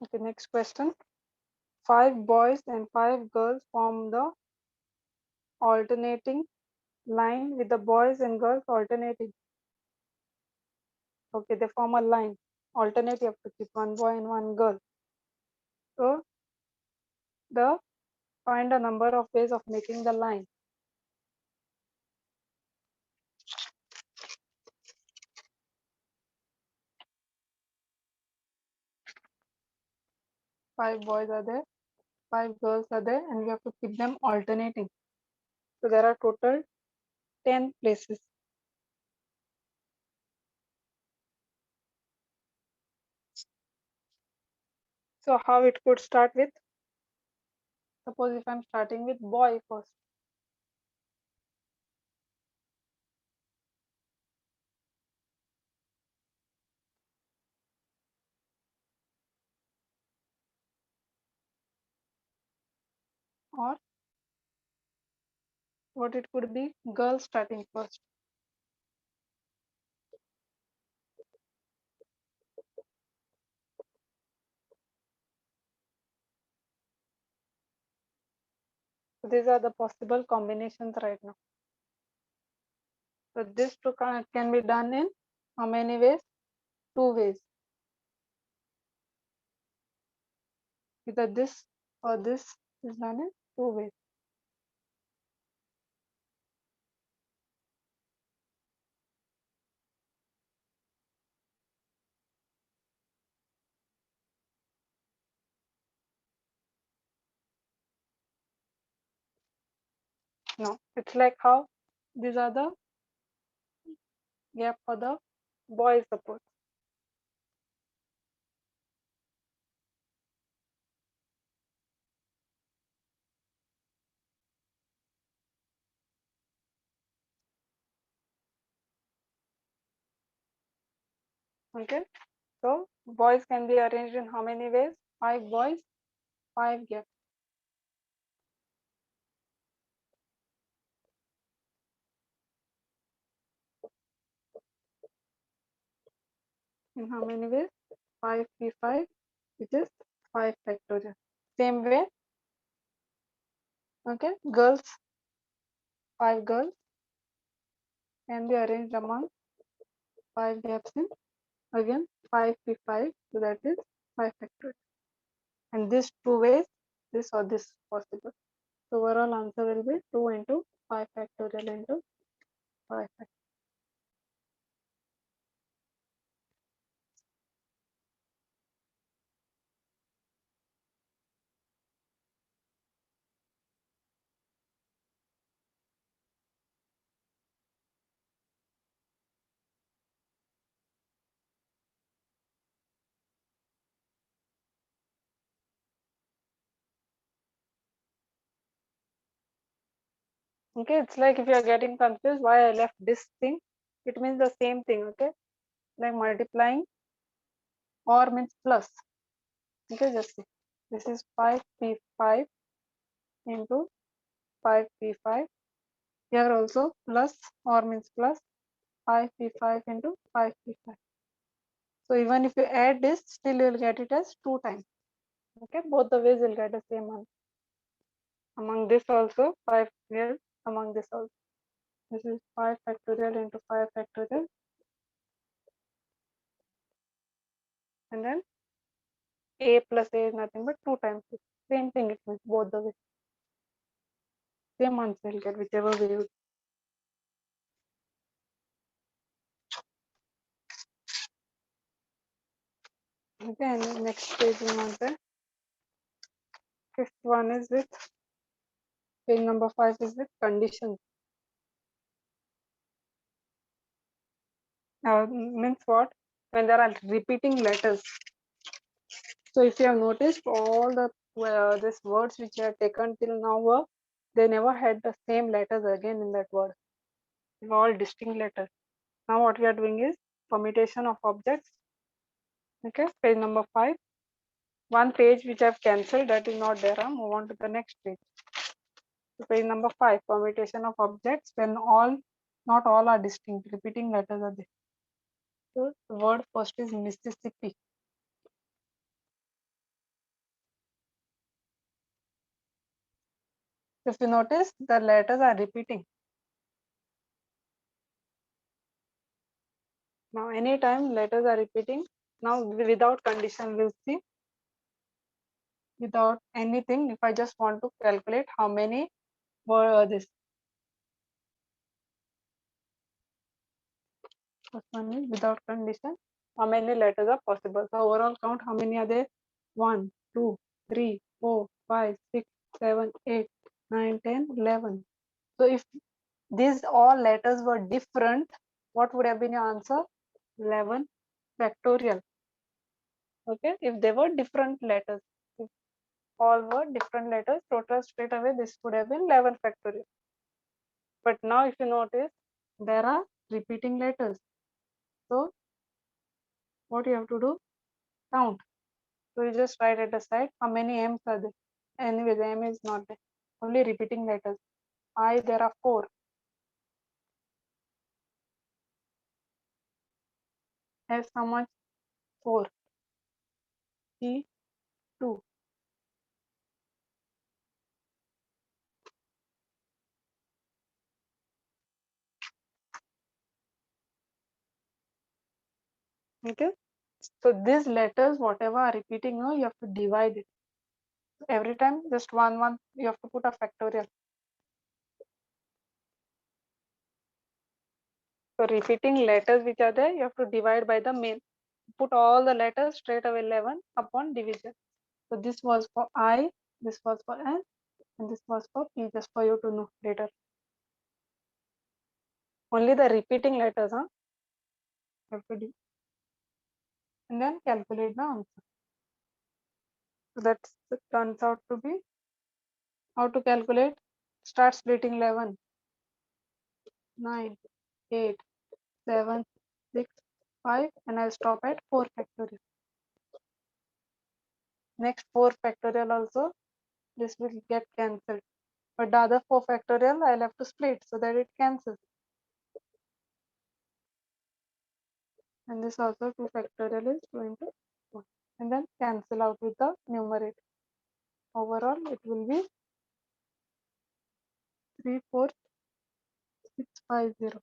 Okay, next question. 5 boys and 5 girls form the alternating line with the boys and girls alternating. Okay, they form a line. Alternate, you have to keep one boy and one girl. So the find a number of ways of making the line. Five boys are there, 5 girls are there, and we have to keep them alternating. So there are total 10 places. So how it could start with? Suppose if I'm starting with boy first. Or what it could be? Girl starting first. So these are the possible combinations right now. So this two can be done in how many ways? 2 ways. Either this or this is done in 2 ways. No, it's like how these are the gap for the boys suppose. Okay, so boys can be arranged in how many ways? 5 boys, 5 gaps. In how many ways? 5p5, which is 5 factorial. Same way, okay, girls, 5 girls can be arranged among 5 gaps in again 5p5, so that is 5 factorial. And these 2 ways, this or this possible. So overall answer will be 2 into 5 factorial into 5 factorial. Okay, it's like if you are getting confused why I left this thing, it means the same thing. Okay, like multiplying or means plus. Okay, just see. This is 5p5 into 5p5. Here also plus or means plus 5p5 into 5p5. So even if you add this, still you will get it as 2 times. Okay, both the ways will get the same answer. Among this also 5 real, among this also. This is 5 factorial into 5 factorial. And then a plus a is nothing but 2 times this. Same thing it means both the way. Same answer you'll get whichever way you. Okay, and then next page we want the fifth one is with page number 5 is with conditions. Means what? When there are repeating letters. So if you have noticed all the these words which you have taken till now were, they never had the same letters again in that word. They were all distinct letters. Now what we are doing is permutation of objects. Okay, page number 5. One page which I've cancelled, that is not there. Move on to the next page. So page number 5, permutation of objects when not all are distinct, repeating letters are there. So the word first is Mississippi. If you notice, the letters are repeating. Now anytime letters are repeating, now without condition we'll see. Without anything, if I just want to calculate how many were this. First one is without condition, how many letters are possible. So overall count, how many are there? 1, 2, 3, 4, 5, 6, 7, 8, 9, 10, 11. So if these all letters were different, what would have been your answer? 11 factorial. Okay, if they were different letters, if all were different letters, total straight away this would have been 11 factorial. But now if you notice, there are repeating letters. So what you have to do? Count. So you just write at the side how many M's are there. Anyway, the M is not there. Only repeating letters. I, there are 4. S, how much? 4. T, 2. Okay. So these letters, whatever are repeating now, you have to divide it. Every time, just one, you have to put a factorial. So repeating letters which are there, you have to divide by the main. Put all the letters straight away 11 upon division. So this was for I, this was for N, and this was for P, just for you to know later. Only the repeating letters, huh? You have to do. And then calculate the answer. So that turns out to be how to calculate. Start splitting 11, 9, 8, 7, 6, 5, and I'll stop at 4 factorial. Next 4 factorial also, this will get cancelled. But the other 4 factorial, I'll have to split so that it cancels. And this also 2 factorial is 2 into 1. And then cancel out with the numerator. Overall, it will be 34650.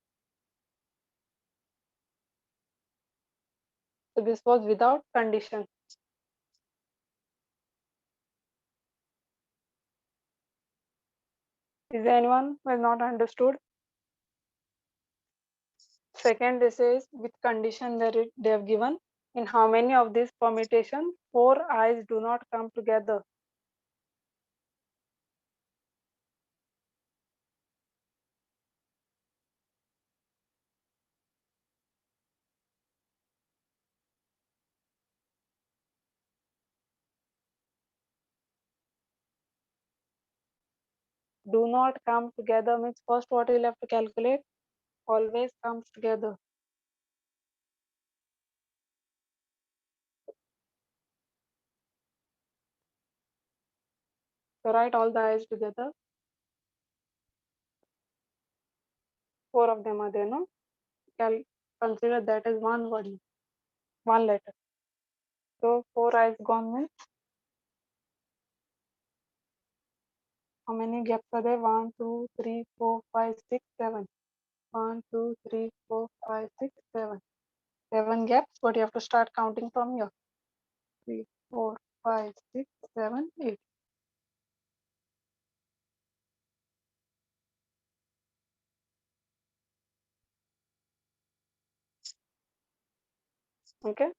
So this was without condition. Is there anyone who has not understood? Second, this is with condition that they have given. In how many of these permutations 4 i's do not come together? Do not come together means first what you'll have to calculate? Always comes together. So write all the i's together. 4 of them are there, no? Consider that as one word, one letter. So 4 i's gone means How many gaps are there? 1, 2, 3, 4, 5, 6, 7. 1, 2, 3, 4, 5, 6, 7. 7 gaps, but you have to start counting from here. 3, 4, 5, 6, 7, 8. Okay.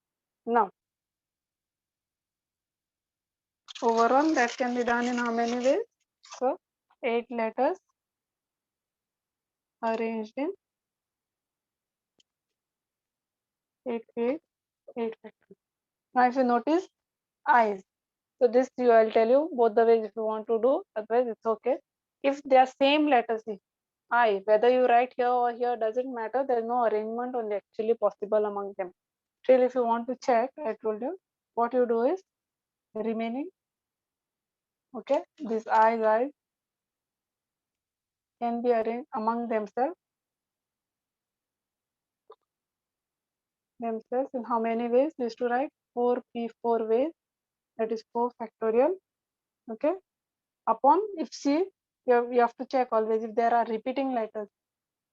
Now, overall, that can be done in how many ways? So, 8 letters arranged in 8 ways, 8 factors. Now, if you notice, eyes. So this I'll tell you both the ways if you want to do, otherwise it's okay. If they are same letters, I, whether you write here or here doesn't matter, there's no arrangement only actually possible among them. Still, if you want to check, I told you, what you do is remaining, okay, these eyes can be arranged among themselves in how many ways? We used to write 4p4 ways, that is 4 factorial, okay, upon, if see, you have to check always if there are repeating letters.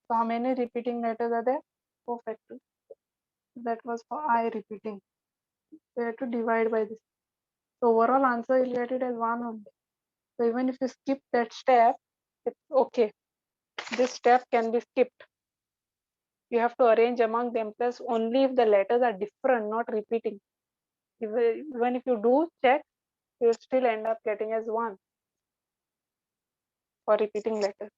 So how many repeating letters are there? 4 factorial. That was for I repeating. We have to divide by this. So overall answer you'll get it as 1 only. So even if you skip that step, it's okay. This step can be skipped. You have to arrange among themselves only if the letters are different, not repeating. Even if you do check, you will still end up getting as 1 for repeating letters.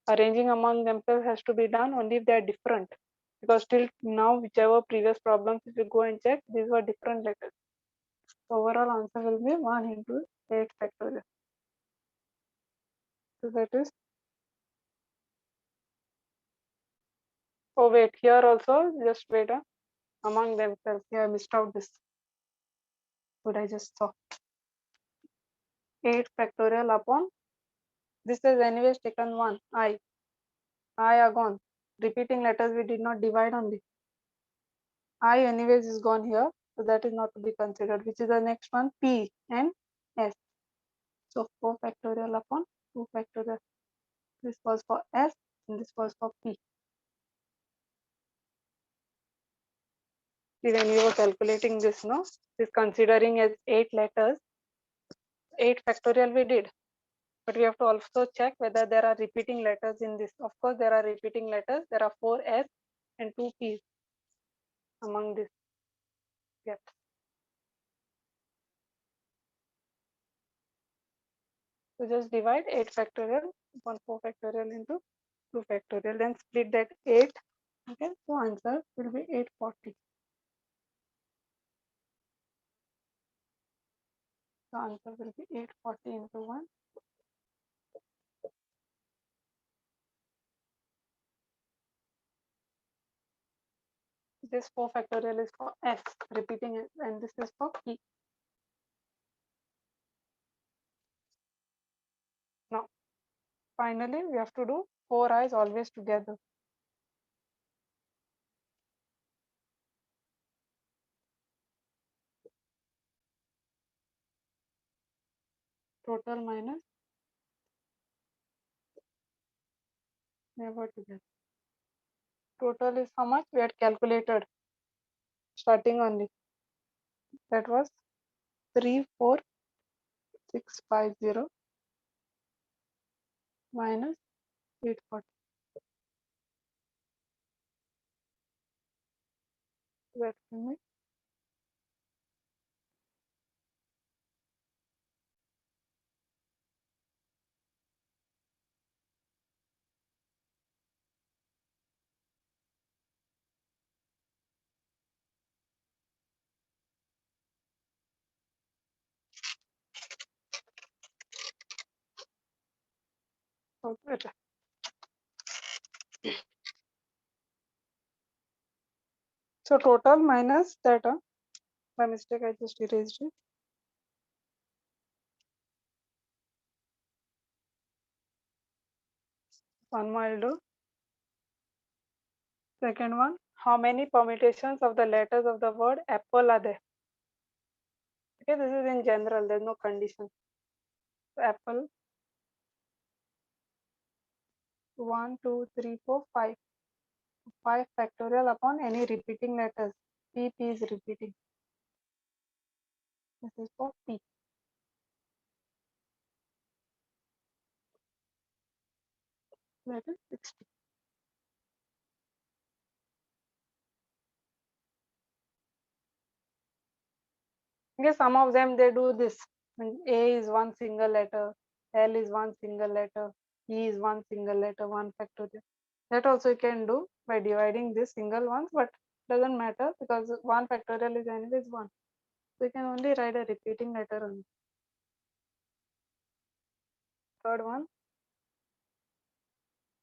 Arranging among themselves has to be done only if they are different. Because till now, whichever previous problems, if you go and check, these were different letters. So overall answer will be 1 into 8 factorial. So that is, oh wait, here also, just wait, among themselves. Here I missed out this. What I just saw. 8 factorial upon, this is anyways taken 1, I are gone. Repeating letters we did not divide only. I anyways is gone here, so that is not to be considered, which is the next one, P and S. So 4 factorial upon 2 factorial. This was for S and this was for P. See, when you were calculating this, no, this considering as 8 letters, 8 factorial we did, but we have to also check whether there are repeating letters in this. Of course, there are repeating letters. There are 4 S and 2 P's among this. Yes. So just divide 8 factorial upon 4 factorial into 2 factorial, then split that 8. Okay, so answer will be 840. So answer will be 840 into 1. This 4 factorial is for S, repeating it, and this is for P. Now, finally, we have to do 4 I's always together. Total minus never together. Total is how much? We had calculated starting only. That was 34650 minus 840. That will be better. So total minus that, by mistake I just erased it. One more I'll do. Second one, how many permutations of the letters of the word apple are there? Okay, this is in general, there's no condition. So apple 1, 2, 3, 4, 5. 5 factorial upon any repeating letters. P is repeating. This is for P. That is 60. Okay, some of them they do this. A is one single letter, L is one single letter, E is one single letter, 1 factorial. That also you can do by dividing these single ones, but doesn't matter because 1 factorial is anyways 1. So you can only write a repeating letter only. Third one,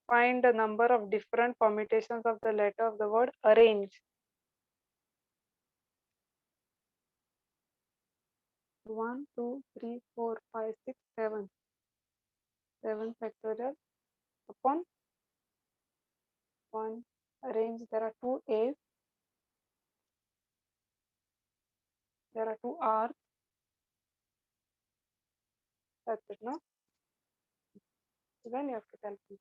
find the number of different permutations of the letter of the word arrange. 1, 2, 3, 4, 5, 6, 7. 7 factorial upon 1. Arrange, there are 2 A's, there are 2 R's. That's it, no? So then you have to calculate.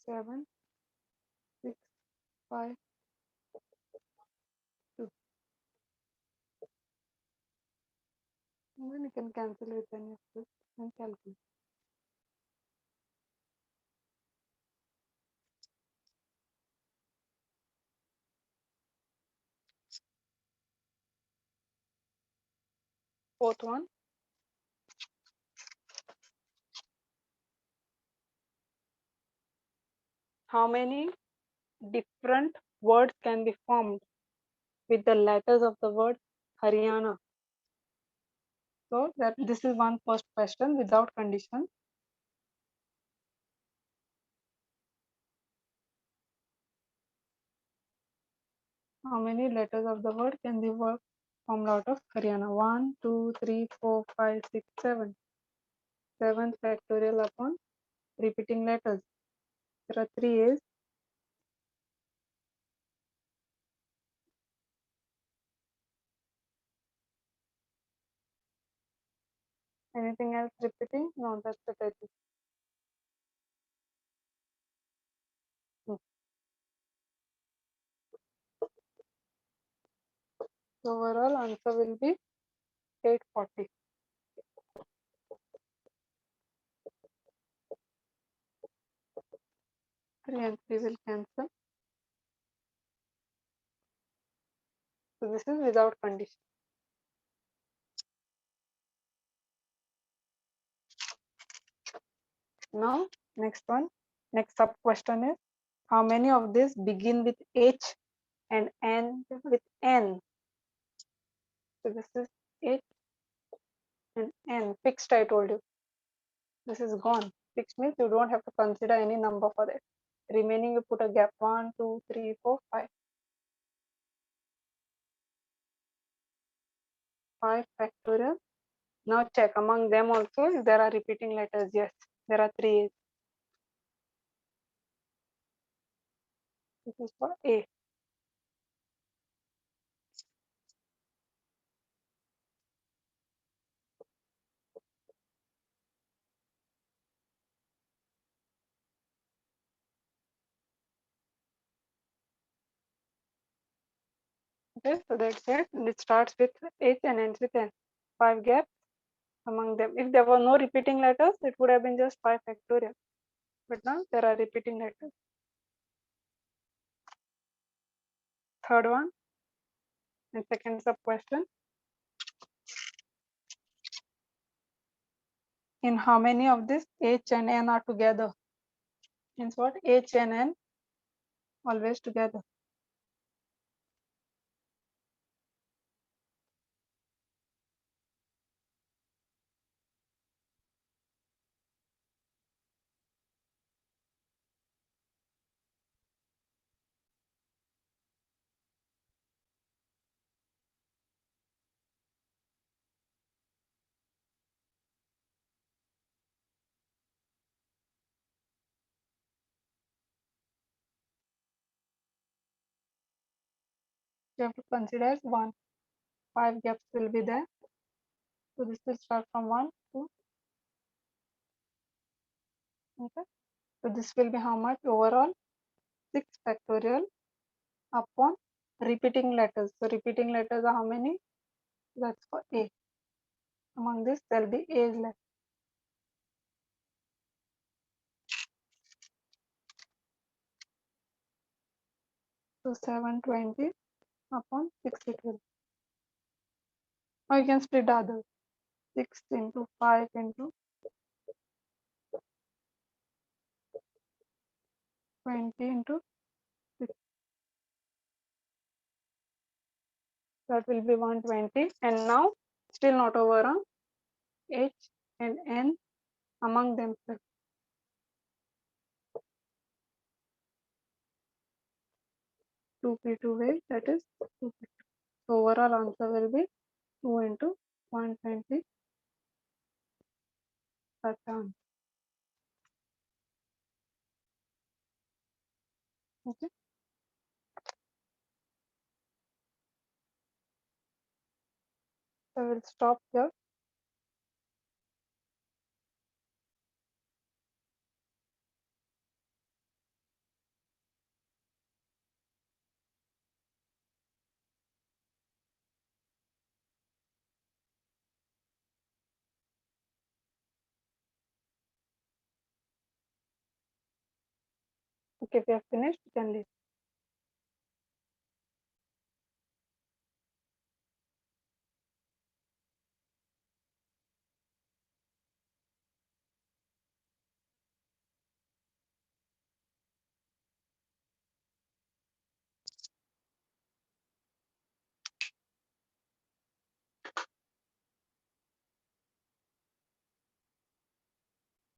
7, 6, 5, 2. And then you can cancel with any of this and calculate. Fourth one, how many different words can be formed with the letters of the word Haryana? So that this is one first question without condition. How many letters of the word can be formed out of Haryana? 1, 2, 3, 4, 5, 6, 7. 7 factorial upon repeating letters. There are 3 A's. Anything else repeating? No, that's the title. So overall answer will be 840. 3 and 3 will cancel. So this is without condition. Now next one, next sub question is how many of these begin with H and end with N? So this is H and N. Fixed, I told you. This is gone. Fixed means you don't have to consider any number for that. Remaining you put a gap 1, 2, 3, 4, 5. 5 factorial. Now check among them also if there are repeating letters. Yes, there are 3 A's. This is for A. Okay, so that's it. It starts with H and ends with N. 5 gaps among them. If there were no repeating letters, it would have been just 5 factorial. But now there are repeating letters. Third one and second sub question. In how many of this H and N are together? Means what? H and N always together. You have to consider as 1. 5 gaps will be there. So this will start from 1 to, okay. So this will be how much overall? 6 factorial upon repeating letters. So repeating letters are how many? That's for A. Among this, there will be A is left. So 720 upon 6 it will. Now you can split the others. 6 into 5 into 20 into 6. That will be 120. And now still not over on H and N among themselves. 2p2 way, that is 2p2. So overall answer will be 2 into 120. That's the answer. Okay. So we'll stop here. Okay, if you have finished, you can leave.